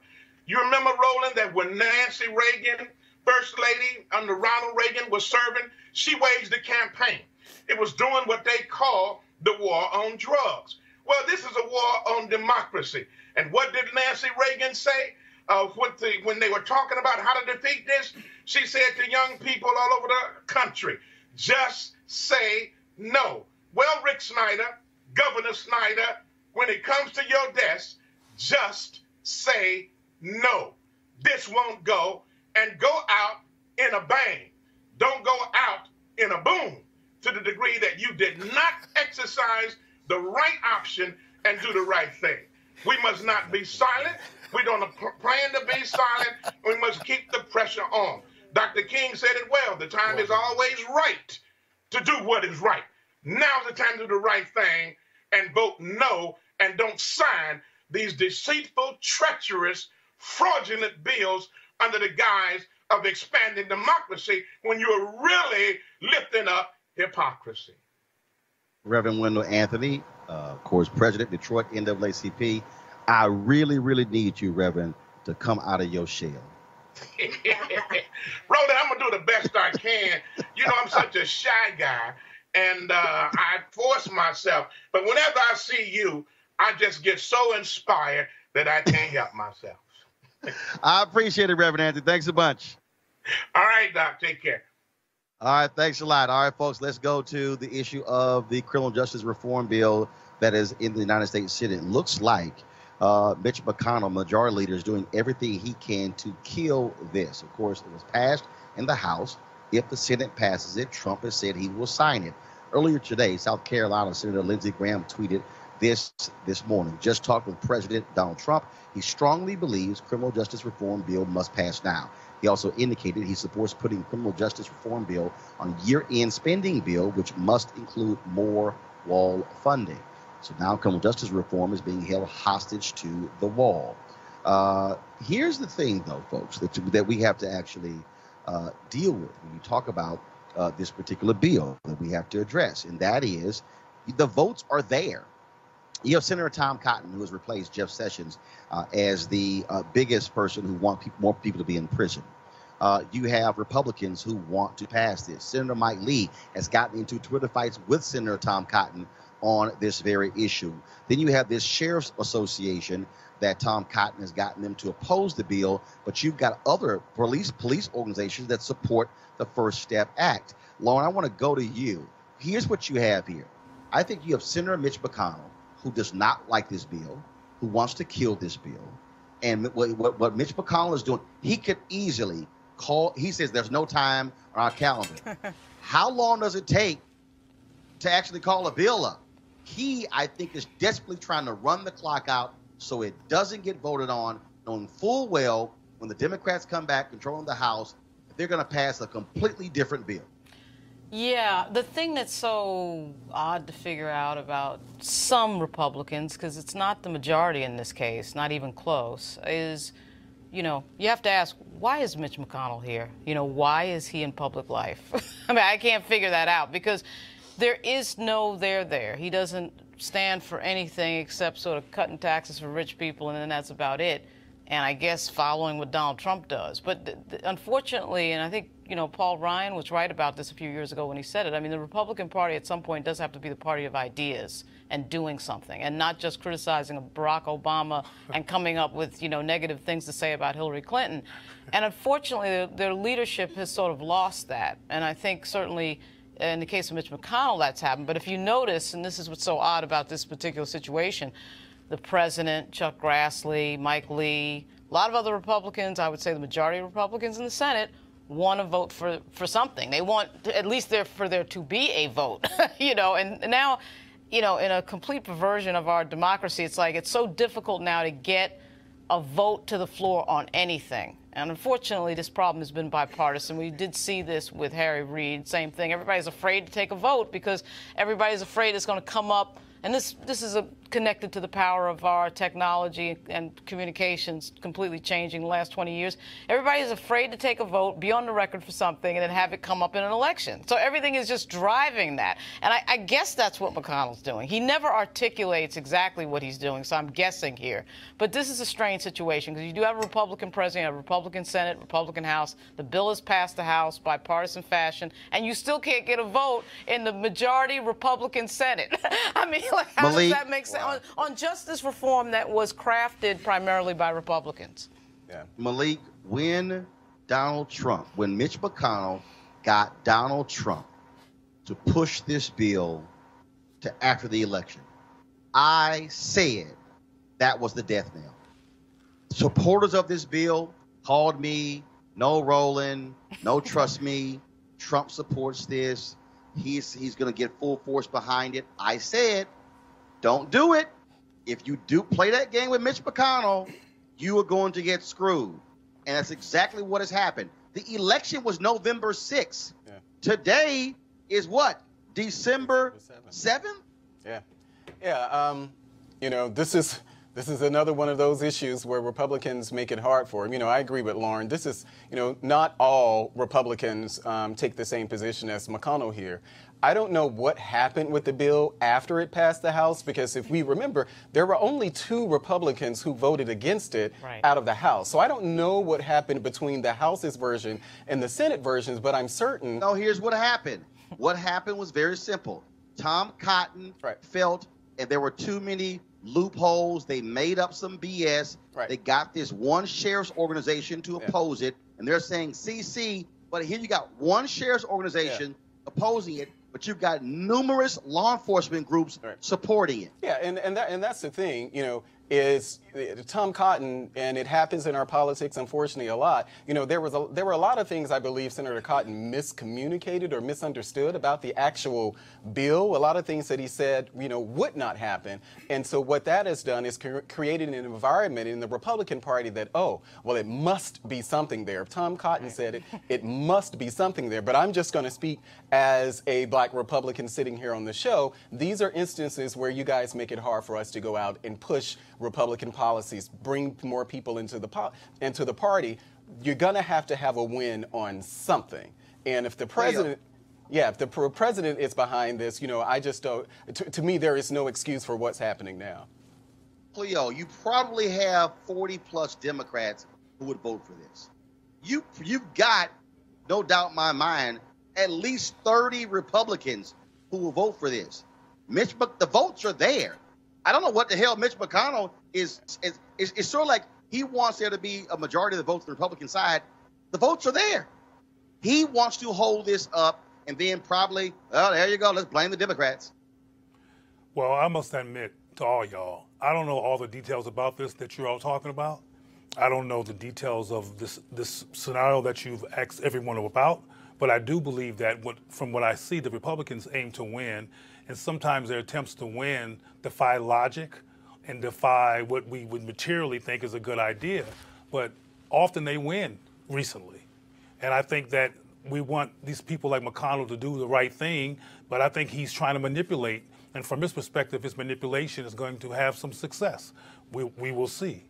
You remember, Roland, that when Nancy Reagan, First Lady under Ronald Reagan, was serving, she waged a campaign. It was doing what they call the war on drugs. Well, this is a war on democracy. And what did Nancy Reagan say when they were talking about how to defeat this? She said to young people all over the country, just say no. Well, Rick Snyder, Governor Snyder, when it comes to your desk, just say no. This won't go, and go out in a bang. Don't go out in a boom, to the degree that you did not exercise the right option and do the right thing. We must not be silent. We don't plan to be silent. We must keep the pressure on. Dr. King said it well. The time is always right to do what is right. Now's the time to do the right thing and vote no, and don't sign these deceitful, treacherous, fraudulent bills under the guise of expanding democracy when you're really lifting up hypocrisy. Reverend Wendell Anthony, of course, President, Detroit NAACP. I really, really need you, Reverend, to come out of your shell. Roland, I'm going to do the best I can. You know, I'm such a shy guy, and I force myself. But whenever I see you, I just get so inspired that I can't help myself. I appreciate it, Reverend Anthony. Thanks a bunch. All right, Doc. Take care. All right, thanks a lot. All right, folks, let's go to the issue of the criminal justice reform bill that is in the United States Senate. Looks like Mitch McConnell, majority leader, is doing everything he can to kill this. Of course, it was passed in the House. If the Senate passes it, Trump has said he will sign it. Earlier today, South Carolina Senator Lindsey Graham tweeted this morning. Just talked with President Donald Trump. He strongly believes criminal justice reform bill must pass now. He also indicated he supports putting criminal justice reform bill on year-end spending bill, which must include more wall funding. So now criminal justice reform is being held hostage to the wall. Here's the thing, though, folks, that we have to actually deal with when you talk about this particular bill that we have to address, and that is the votes are there. You have Senator Tom Cotton, who has replaced Jeff Sessions as the biggest person who wants more people to be in prison. You have Republicans who want to pass this. Senator Mike Lee has gotten into Twitter fights with Senator Tom Cotton on this very issue. Then you have this Sheriff's Association that Tom Cotton has gotten them to oppose the bill, but you've got other police organizations that support the First Step Act. Lauren, I want to go to you. Here's what you have here. I think you have Senator Mitch McConnell, who does not like this bill, who wants to kill this bill. And what Mitch McConnell is doing, he could easily call, he says there's no time on our calendar. How long does it take to actually call a bill up? He, I think, is desperately trying to run the clock out so it doesn't get voted on, knowing full well when the Democrats come back controlling the House, they're going to pass a completely different bill. Yeah, the thing that's so odd to figure out about some Republicans, because it's not the majority in this case, not even close, is, you know, you have to ask, why is Mitch McConnell here? You know, why is he in public life? I mean, I can't figure that out because there is no there. He doesn't stand for anything except sort of cutting taxes for rich people, and then that's about it. And I guess following what Donald Trump does. But unfortunately, and I think, you know, Paul Ryan was right about this a few years ago when he said it. I mean, the Republican Party at some point does have to be the party of ideas and doing something, and not just criticizing Barack Obama and coming up with, you know, negative things to say about Hillary Clinton. And unfortunately, their leadership has sort of lost that. And I think certainly in the case of Mitch McConnell, that's happened. But if you notice, and this is what's so odd about this particular situation, the president, Chuck Grassley, Mike Lee, a lot of other Republicans, I would say the majority of Republicans in the Senate, want to vote for something. They want at least for there to be a vote, you know. And now, you know, in a complete perversion of our democracy, it's like it's so difficult now to get a vote to the floor on anything. And unfortunately, this problem has been bipartisan. We did see this with Harry Reid, same thing. Everybody's afraid to take a vote because everybody's afraid it's going to come up. And this is connected to the power of our technology and communications completely changing the last 20 years. Everybody is afraid to take a vote, be on the record for something, and then have it come up in an election. So everything is just driving that. And I guess that's what McConnell's doing. He never articulates exactly what he's doing, so I'm guessing here. But this is a strange situation because you do have a Republican president, a Republican Senate, Republican House. The bill is passed the House bipartisan fashion, and you still can't get a vote in the majority Republican Senate. I mean, like, how does that make sense? Wow. On justice reform that was crafted primarily by Republicans. Yeah. Malik, when Mitch McConnell got Donald Trump to push this bill to after the election, I said that was the death knell. Supporters of this bill called me, no Roland, no trust me, Trump supports this. He's going to get full force behind it. I said, don't do it. If you do play that game with Mitch McConnell, you are going to get screwed. And that's exactly what has happened. The election was November 6th. Yeah. Today is what? December 7th? Yeah. Yeah. You know, this is another one of those issues where Republicans make it hard for them. You know, I agree with Lauren. This is, you know, not all Republicans take the same position as McConnell here. I don't know what happened with the bill after it passed the House, because if we remember, there were only 2 Republicans who voted against it out of the House. So I don't know what happened between the House's version and the Senate versions, but I'm certain. No, here's what happened. What happened was very simple. Tom Cotton felt, and there were too many loopholes. They made up some BS. Right. They got this one sheriff's organization to oppose it, and they're saying CC. But here you got one sheriff's organization opposing it, but you've got numerous law enforcement groups supporting it. Yeah, and that's the thing, you know, is Tom Cotton, and it happens in our politics, unfortunately, a lot. You know, there were a lot of things I believe Senator Cotton miscommunicated or misunderstood about the actual bill. A lot of things that he said, you know, would not happen. And so what that has done is created an environment in the Republican Party that, oh, well, it must be something there. If Tom Cotton said it, it must be something there. But I'm just going to speak as a black Republican sitting here on the show. These are instances where you guys make it hard for us to go out and push Republican policies, bring more people into the party. You're going to have a win on something. And if the president, if the president is behind this, you know, I just don't, to me, there is no excuse for what's happening now. Cleo, you probably have 40 plus Democrats who would vote for this. You've got, no doubt in my mind, at least 30 Republicans who will vote for this. The votes are there. I don't know what the hell Mitch McConnell is sort of like he wants there to be a majority of the votes on the Republican side. The votes are there. He wants to hold this up and then probably, well, there you go, let's blame the Democrats. Well, I must admit to all y'all, I don't know all the details about this that you're all talking about. I don't know the details of this scenario that you've asked everyone about, but I do believe that from what I see, the Republicans aim to win, and sometimes their attempts to win defy logic and defy what we would materially think is a good idea, but often they win recently. And I think that we want these people like McConnell to do the right thing, but I think he's trying to manipulate. And from his perspective, his manipulation is going to have some success. We will see.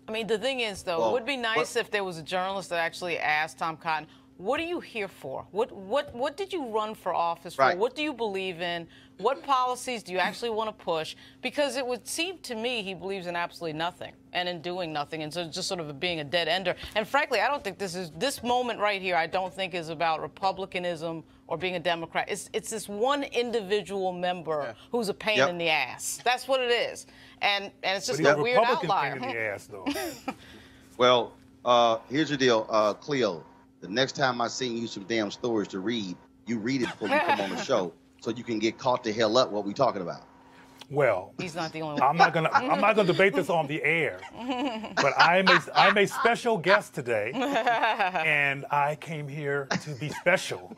I mean, the thing is, though, it would be nice if there was a journalist that actually asked Tom Cotton, what are you here for? What did you run for office for? Right. What do you believe in? What policies do you actually want to push? Because it would seem to me he believes in absolutely nothing and in doing nothing, and so just sort of being a dead ender. And frankly, I don't think this moment right here, I don't think is about Republicanism or being a Democrat. It's this one individual member who's a pain in the ass. That's what it is. And it's just a weird Republican outlier. pain in the ass, though. Well, here's the deal, Cleo. The next time I send you some damn stories to read, you read it before you come on the show, so you can get caught the hell up what we talking about. Well, he's not the only one. I'm not gonna debate this on the air, but I'm a special guest today, and I came here to be special.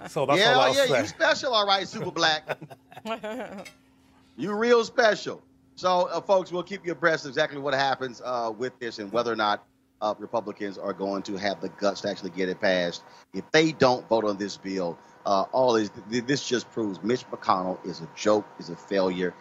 So that's all I'll say. You special, all right, Super Black. You real special. So, folks, we'll keep you abreast of exactly what happens with this and whether or not Republicans are going to have the guts to actually get it passed. If they don't vote on this bill, this just proves Mitch McConnell is a joke, is a failure,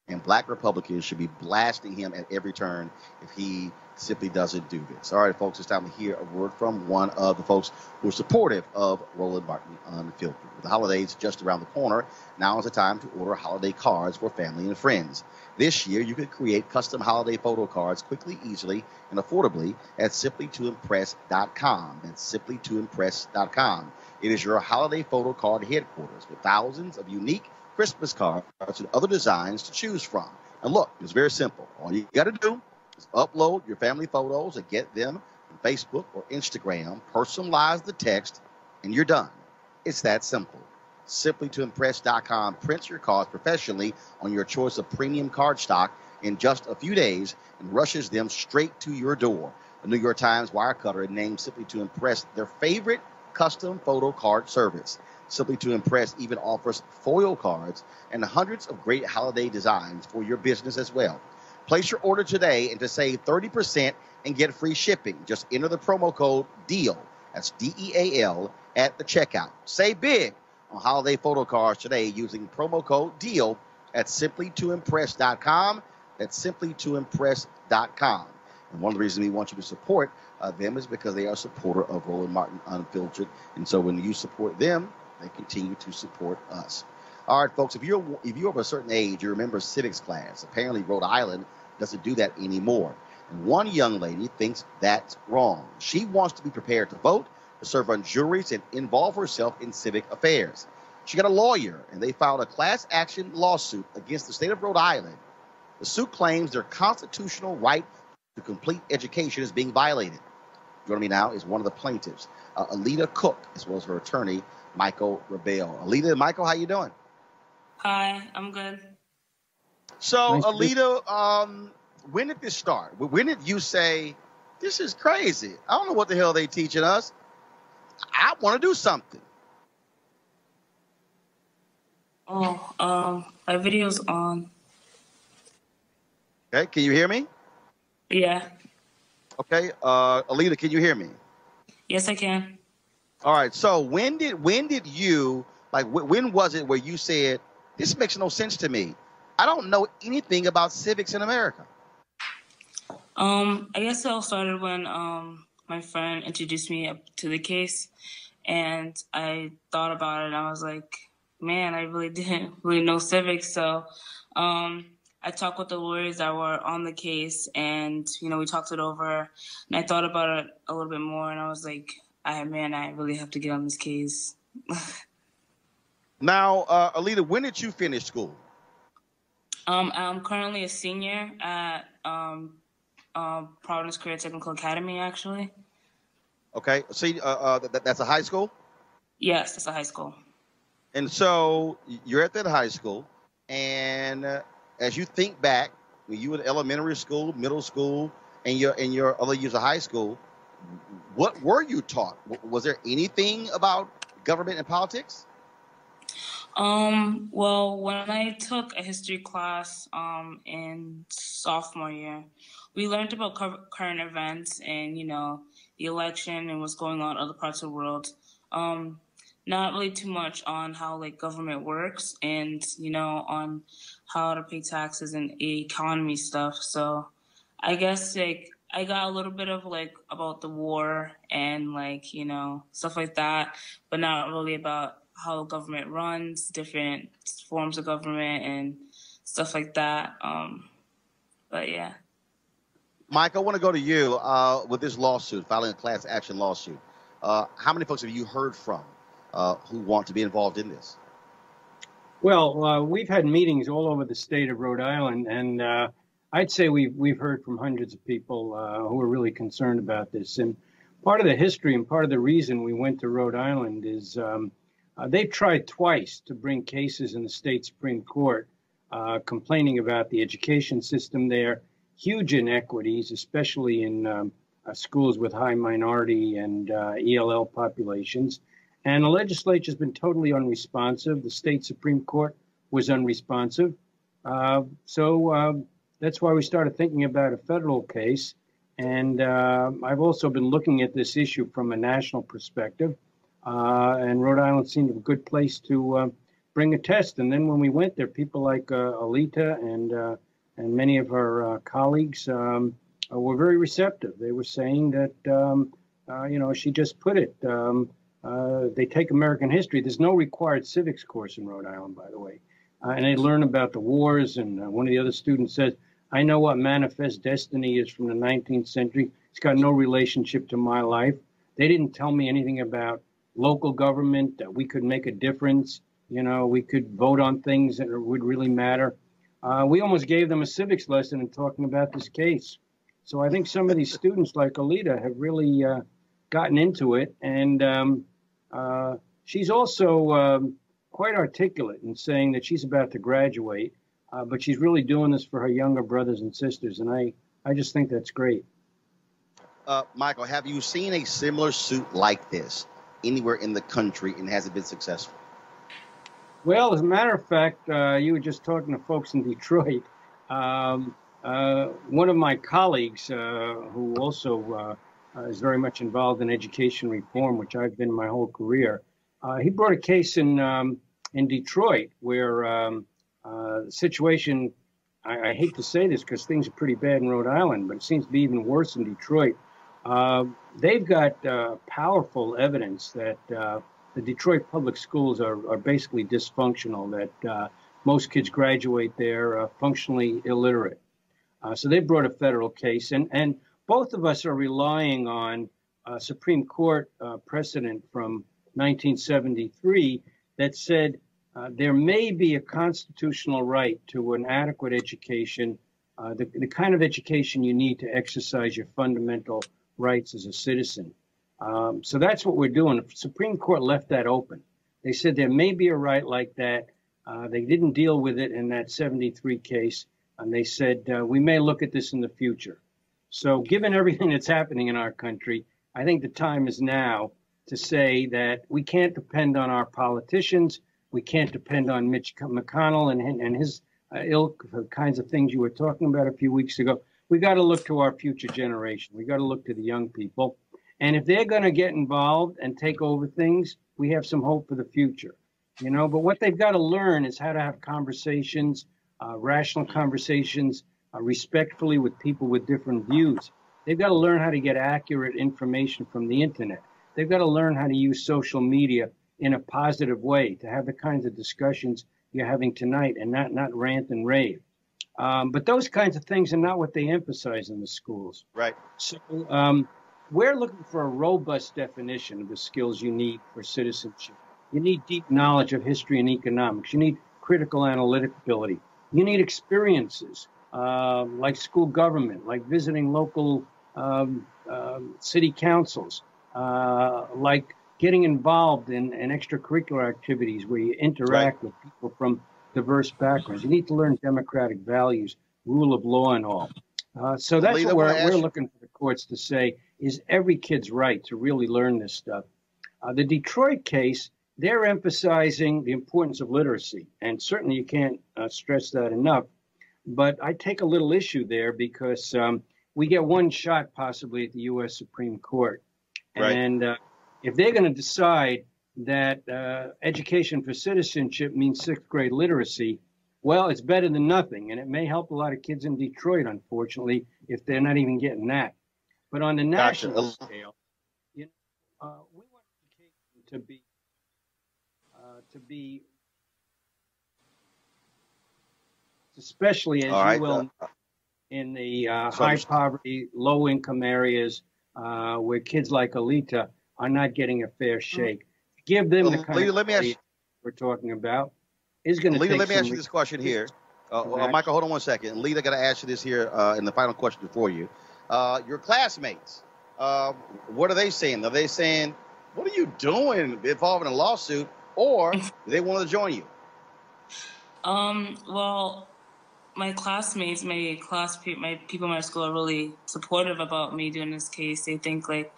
and black Republicans should be blasting him at every turn if he simply doesn't do this. All right, folks, it's time to hear a word from one of the folks who are supportive of Roland Martin Unfiltered. With the holidays just around the corner, now is the time to order holiday cards for family and friends. This year, you can create custom holiday photo cards quickly, easily, and affordably at simplytoimpress.com. That's simplytoimpress.com. It is your holiday photo card headquarters with thousands of unique Christmas cards and other designs to choose from. And look, it's very simple. All you got to do is upload your family photos and get them on Facebook or Instagram, personalize the text, and you're done. It's that simple. Simplytoimpress.com prints your cards professionally on your choice of premium card stock in just a few days and rushes them straight to your door. The New York Times Wirecutter named Simply to Impress their favorite custom photo card service. Simply to Impress even offers foil cards and hundreds of great holiday designs for your business as well. Place your order today and to save 30% and get free shipping, just enter the promo code DEAL, that's DEAL, at the checkout. Save big on holiday photo cards today using promo code DEAL at simplytoimpress.com. That's simplytoimpress.com. And one of the reasons we want you to support them is because they are a supporter of Roland Martin Unfiltered. And so when you support them, they continue to support us. All right, folks, if you're of a certain age, you remember civics class. Apparently, Rhode Island doesn't do that anymore. And one young lady thinks that's wrong. She wants to be prepared to vote, to serve on juries, and involve herself in civic affairs. She got a lawyer, and they filed a class action lawsuit against the state of Rhode Island. The suit claims their constitutional right to complete education is being violated. Joining me now is one of the plaintiffs, Alita Cook, as well as her attorney, Michael Rebell. Alita and Michael, how you doing? Hi, I'm good. So, nice Alita, when did this start? When did you say, this is crazy? I don't know what the hell they teaching us. I want to do something. Oh, my video's on. Okay, can you hear me? Yeah. Okay, Alita, can you hear me? Yes, I can. All right. So when did you, like, when was it where you said, this makes no sense to me? I don't know anything about civics in America. I guess it all started when my friend introduced me up to the case, and I thought about it, and I was like, man, I really didn't really know civics. So I talked with the lawyers that were on the case, and, you know, we talked it over, and I thought about it a little bit more, and I was like, I really have to get on this case. Now, Alita, when did you finish school? I'm currently a senior at Providence Career Technical Academy, actually. Okay, so that's a high school? Yes, it's a high school. And so you're at that high school, and as you think back, when you were in elementary school, middle school, and your other years of high school, what were you taught? Was there anything about government and politics? Well, when I took a history class in sophomore year, we learned about current events and, you know, the election and what's going on in other parts of the world. Not really too much on how, like, government works and, you know, on how to pay taxes and economy stuff. So I guess, like, I got a little bit of, like, about the war and, like, you know, stuff like that, but not really about how the government runs, different forms of government and stuff like that. But yeah. Mike, I want to go to you with this lawsuit, filing a class action lawsuit. How many folks have you heard from who want to be involved in this? Well, we've had meetings all over the state of Rhode Island, and I'd say we've heard from hundreds of people who are really concerned about this. And part of the history and part of the reason we went to Rhode Island is they've tried twice to bring cases in the state Supreme Court complaining about the education system there, huge inequities, especially in schools with high minority and ELL populations. And the legislature's been totally unresponsive. The state Supreme Court was unresponsive. So that's why we started thinking about a federal case. And I've also been looking at this issue from a national perspective. And Rhode Island seemed a good place to bring a test. And then when we went there, people like Alita and many of her colleagues were very receptive. They were saying that, you know, she just put it, they take American history. There's no required civics course in Rhode Island, by the way. And they learn about the wars. And one of the other students says, I know what manifest destiny is from the 19th century. It's got no relationship to my life. They didn't tell me anything about local government, that we could make a difference. You know, we could vote on things that would really matter. We almost gave them a civics lesson in talking about this case. So I think some of these students like Alita have really gotten into it. And she's also quite articulate in saying that she's about to graduate, but she's really doing this for her younger brothers and sisters. And I just think that's great. Michael, have you seen a similar suit like this anywhere in the country, and has it been successful? Well, as a matter of fact, you were just talking to folks in Detroit. One of my colleagues, who also is very much involved in education reform, which I've been my whole career, he brought a case in Detroit where the situation, I hate to say this because things are pretty bad in Rhode Island, but it seems to be even worse in Detroit. They've got powerful evidence that the Detroit public schools are basically dysfunctional, that most kids graduate there functionally illiterate. So they brought a federal case, and both of us are relying on Supreme Court precedent from 1973 that said there may be a constitutional right to an adequate education, the kind of education you need to exercise your fundamental rights as a citizen. So that's what we're doing. The Supreme Court left that open. They said there may be a right like that. They didn't deal with it in that 73 case, and they said we may look at this in the future. So given everything that's happening in our country, I think the time is now to say that we can't depend on our politicians. We can't depend on Mitch McConnell and his ilk, the kinds of things you were talking about a few weeks ago. We got to look to our future generation. We got to look to the young people. And if they're going to get involved and take over things, we have some hope for the future, you know. But what they've got to learn is how to have conversations, rational conversations, respectfully with people with different views. They've got to learn how to get accurate information from the internet. They've got to learn how to use social media in a positive way to have the kinds of discussions you're having tonight and not rant and rave. But those kinds of things are not what they emphasize in the schools. Right. So we're looking for a robust definition of the skills you need for citizenship. You need deep knowledge of history and economics. You need critical analytic ability. You need experiences like school government, like visiting local city councils, like getting involved in extracurricular activities where you interact with people from diverse backgrounds. You need to learn democratic values, rule of law and all. So that's Lita, what we're looking for the courts to say is every kid's right to really learn this stuff. The Detroit case, they're emphasizing the importance of literacy, and certainly you can't stress that enough. But I take a little issue there because we get one shot possibly at the U.S. Supreme Court. Right. And if they're going to decide that education for citizenship means sixth grade literacy, well, it's better than nothing. And it may help a lot of kids in Detroit, unfortunately, if they're not even getting that. But on the national scale, you know, we want education to be especially as you will in the high poverty, low income areas where kids like Alita are not getting a fair shake. Give them the kind of we're talking about. Is going to take let me ask you this question here. Michael, hold on one second. Lita, got to ask you this here in the final question for you. Your classmates, what are they saying? Are they saying, what are you doing involved in a lawsuit, or do they want to join you? Well, my classmates, my people in my school are really supportive about me doing this case. They think like,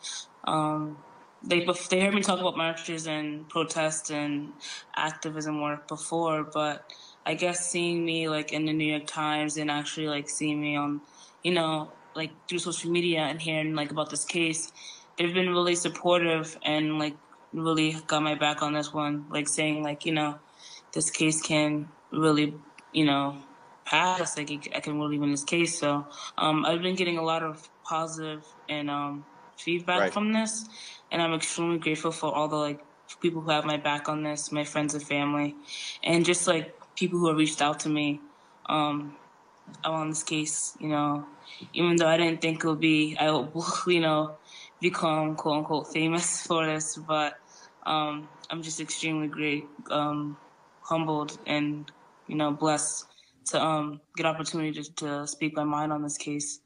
they heard me talk about marches and protests and activism work before, but I guess seeing me like in the New York Times and actually like seeing me on, you know, like through social media and hearing like about this case, they've been really supportive and like really got my back on this one, like saying like, you know, this case can really, you know, pass. Like I can really win this case. So I've been getting a lot of positive and feedback from this, and I'm extremely grateful for all the like people who have my back on this, my friends and family, and just like people who have reached out to me on this case. You know, even though I didn't think I will, you know, become quote unquote famous for this, but I'm just extremely humbled and, you know, blessed to get opportunity to speak my mind on this case.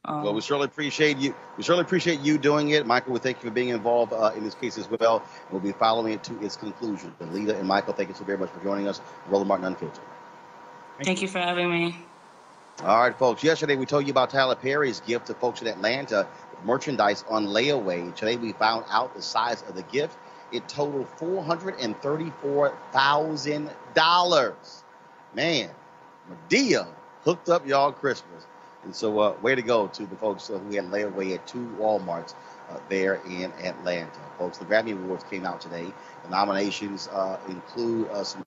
Well, we certainly appreciate you. We certainly appreciate you doing it. Michael, we thank you for being involved in this case as well. We'll be following it to its conclusion. But Lita and Michael, thank you so very much for joining us. Roland Martin Unfiltered. Thank you for having me. All right, folks. Yesterday, we told you about Tyler Perry's gift to folks in Atlanta with merchandise on layaway. Today, we found out the size of the gift. It totaled $434,000. Man, Madea hooked up y'all Christmas. And so way to go to the folks who had layaway at 2 Walmarts there in Atlanta. Folks, the Grammy Awards came out today. The nominations include some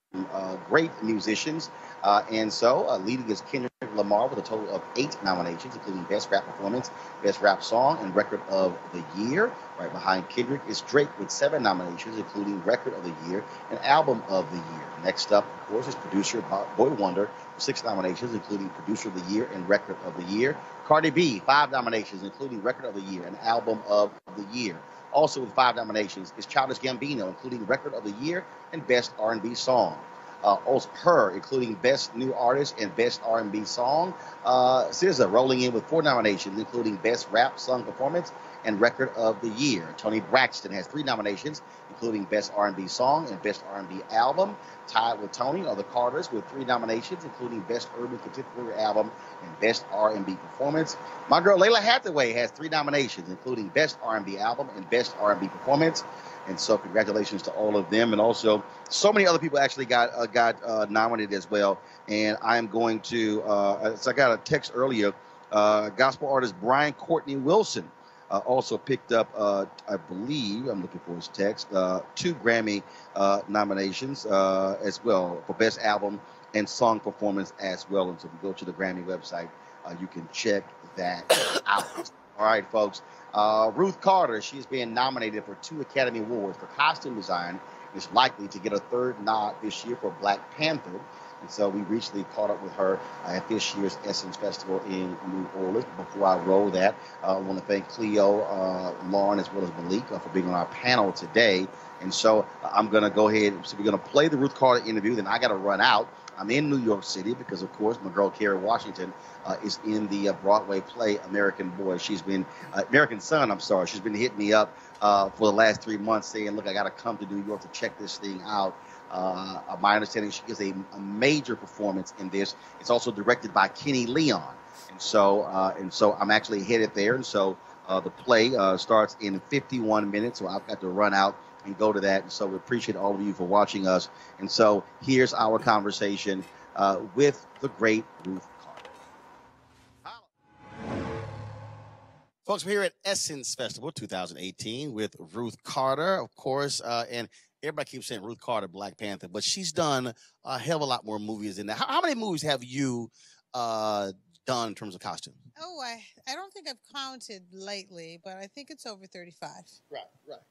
great musicians. And so leading is Kendrick Lamar with a total of 8 nominations, including Best Rap Performance, Best Rap Song, and Record of the Year. Right behind Kendrick is Drake with 7 nominations, including Record of the Year and Album of the Year. Next up, of course, is producer Boy Wonder with 6 nominations, including Producer of the Year and Record of the Year. Cardi B, 5 nominations, including Record of the Year and Album of the Year. Also with 5 nominations is Childish Gambino, including Record of the Year and Best R&B Song. Also Her, including Best New Artist and Best R&B Song. SZA rolling in with 4 nominations, including Best Rap Song Performance and Record of the Year. Toni Braxton has 3 nominations, including Best R&B Song and Best R&B Album. Tied with Toni are the Carters with 3 nominations, including Best Urban Contemporary Album and Best R&B Performance. My girl Layla Hathaway has 3 nominations, including Best R&B Album and Best R&B Performance. And so congratulations to all of them. And also so many other people actually got nominated as well. And I'm going to, so I got a text earlier, gospel artist Brian Courtney Wilson also picked up, I believe, I'm looking for his text, 2 Grammy nominations as well for Best Album and Song Performance as well. And so if you go to the Grammy website, you can check that out. All right, folks. Ruth Carter, she's being nominated for 2 Academy Awards for costume design and is likely to get a 3rd nod this year for Black Panther. And so we recently caught up with her at this year's Essence Festival in New Orleans. Before I roll that, I want to thank Cleo, Lauren, as well as Malik for being on our panel today. And so I'm going to go ahead. So we're going to play the Ruth Carter interview. Then I got to run out. I'm in New York City because, of course, my girl Kerry Washington is in the Broadway play American Boy. She's been American Son. I'm sorry. She's been hitting me up for the last 3 months, saying, "Look, I got to come to New York to check this thing out." My understanding, she gives a major performance in this. It's also directed by Kenny Leon, and so I'm actually headed there. And so the play starts in 51 minutes, so I've got to run out and go to that. And so we appreciate all of you for watching us. And so here's our conversation with the great Ruth Carter. Folks, we're here at Essence Festival 2018 with Ruth Carter, of course, and everybody keeps saying Ruth Carter, Black Panther, but she's done a hell of a lot more movies than that. How many movies have you done in terms of costume? Oh, I don't think I've counted lately, but I think it's over 35. Right.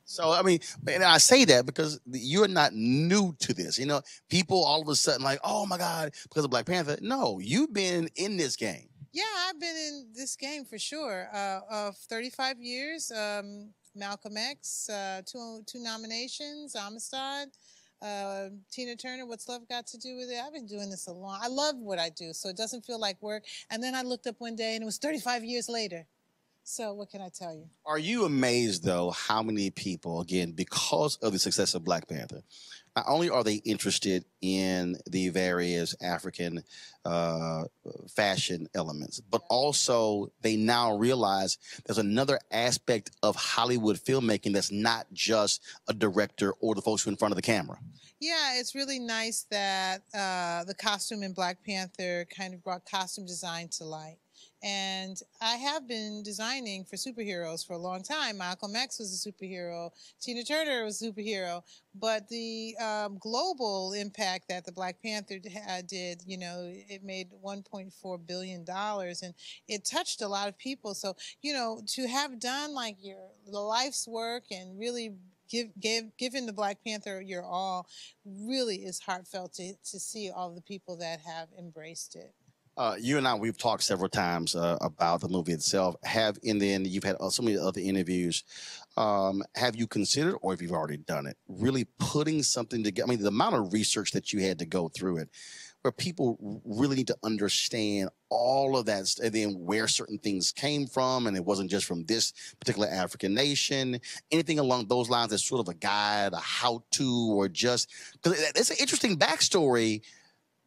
So, I mean, and I say that because you're not new to this. You know, people all of a sudden like, oh, my God, because of Black Panther. No, you've been in this game. Yeah, I've been in this game for sure. Of 35 years, Malcolm X, two nominations, Amistad, Tina Turner, What's Love Got to Do with It? I've been doing this a long. I love what I do, so it doesn't feel like work. And then I looked up one day, and it was 35 years later. So what can I tell you? Are you amazed, though, how many people, again, because of the success of Black Panther, not only are they interested in the various African fashion elements, but also they now realize there's another aspect of Hollywood filmmaking that's not just a director or the folks who are in front of the camera. Yeah, it's really nice that the costume in Black Panther kind of brought costume design to light. And I have been designing for superheroes for a long time. Malcolm X was a superhero. Tina Turner was a superhero. But the global impact that the Black Panther did, you know, it made $1.4 billion. And it touched a lot of people. So, you know, to have done like the life's work and really giving the Black Panther your all really is heartfelt to see all the people that have embraced it. You and I, we've talked several times about the movie itself. You've had so many other interviews. Have you considered, or if you've already done it, really putting something together? I mean, the amount of research that you had to go through it, where people really need to understand all of that, and then where certain things came from, and it wasn't just from this particular African nation. Anything along those lines that's sort of a guide, a how-to, or just because it's an interesting backstory.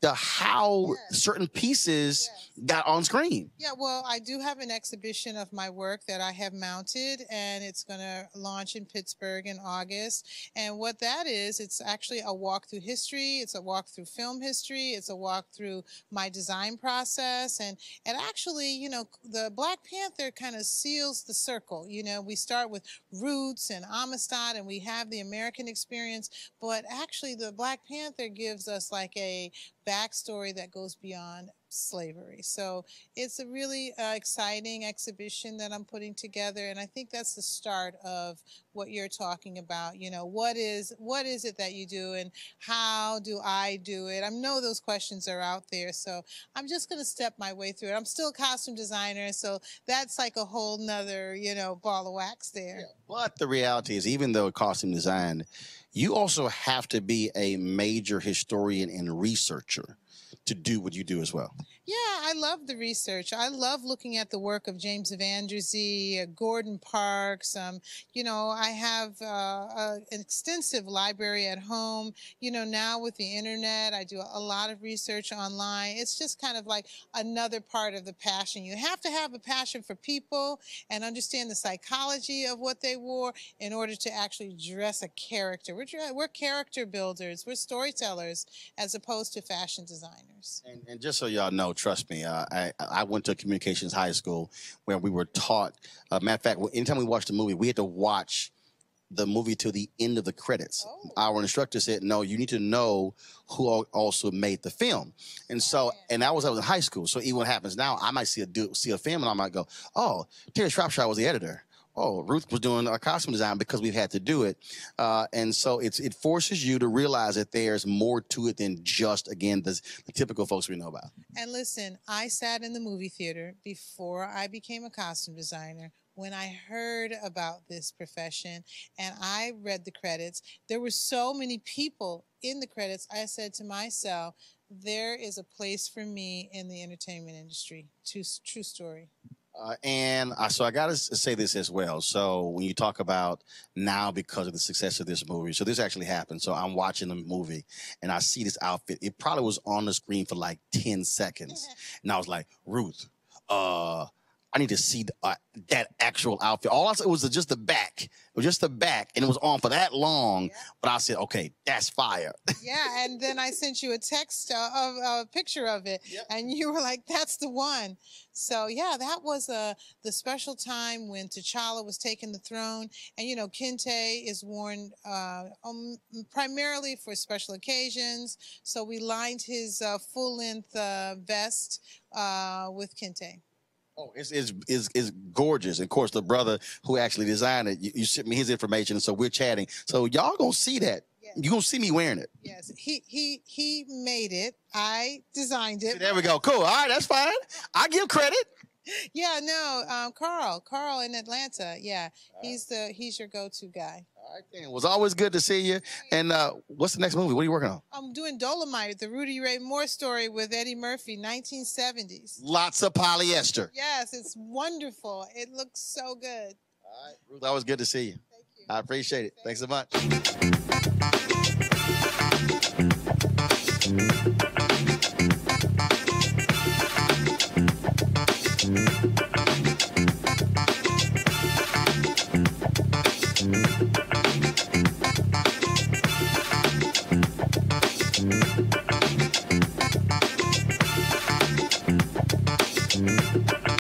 How certain pieces got on screen. Yeah, well, I do have an exhibition of my work that I have mounted, and it's going to launch in Pittsburgh in August. And what that is, it's actually a walk through history. It's a walk through film history. It's a walk through my design process. And actually, you know, the Black Panther kind of seals the circle. You know, we start with roots and Amistad, and we have the American experience. But actually, the Black Panther gives us like a backstory that goes beyond slavery. So it's a really exciting exhibition that I'm putting together, and I think that's the start of what you're talking about. You know, what is it that you do, and how do I do it? I know those questions are out there, so I'm just going to step my way through it. I'm still a costume designer, so that's like a whole nother, you know, ball of wax there. Yeah, but the reality is, even though costume design, you also have to be a major historian and researcher to do what you do as well. Yeah, I love the research. I love looking at the work of James Vandersea, Gordon Parks. You know, I have an extensive library at home. You know, now with the internet, I do a lot of research online. It's just kind of like another part of the passion. You have to have a passion for people and understand the psychology of what they wore in order to actually dress a character. We're character builders. We're storytellers as opposed to fashion designers. And just so y'all know, trust me, I went to communications high school where we were taught, matter of fact, anytime we watched a movie, we had to watch the movie to the end of the credits. Oh. Our instructor said, no, you need to know who also made the film. And so, and I was in high school. So even what happens now, I might see a film and I might go, oh, Terry Shropshire was the editor. Oh, Ruth was doing our costume design because we've had to do it. And so it forces you to realize that there's more to it than just, again, the typical folks we know about. And listen, I sat in the movie theater before I became a costume designer. When I heard about this profession and I read the credits, there were so many people in the credits. I said to myself, there is a place for me in the entertainment industry. True story. So I got to say this as well. So when you talk about now because of the success of this movie, so this actually happened. So I'm watching the movie and I see this outfit. It probably was on the screen for like 10 seconds. And I was like, Ruth, I need to see that actual outfit. All I said was just the back. It was just the back, and it was on for that long. Yeah. But I said, okay, that's fire. Yeah, and then I sent you a text of a picture of it, yep. And you were like, that's the one. So, yeah, that was the special time when T'Challa was taking the throne. And, you know, kente is worn primarily for special occasions. So we lined his full-length vest with kente. Oh, it's gorgeous. And of course, the brother who actually designed it, you sent me his information, so we're chatting. So y'all gonna see that. Yes. You're gonna see me wearing it. Yes, he made it. I designed it. See, there we go. Cool. All right, that's fine. I give credit. Yeah, no, Carl in Atlanta. Yeah, he's your go-to guy. All right, then. It was always good to see you. And what's the next movie? What are you working on? I'm doing Dolomite, the Rudy Ray Moore story with Eddie Murphy, 1970s. Lots of polyester. Yes, it's wonderful. It looks so good. All right, Ruth, always good to see you. Thank you. I appreciate it. Thanks so much.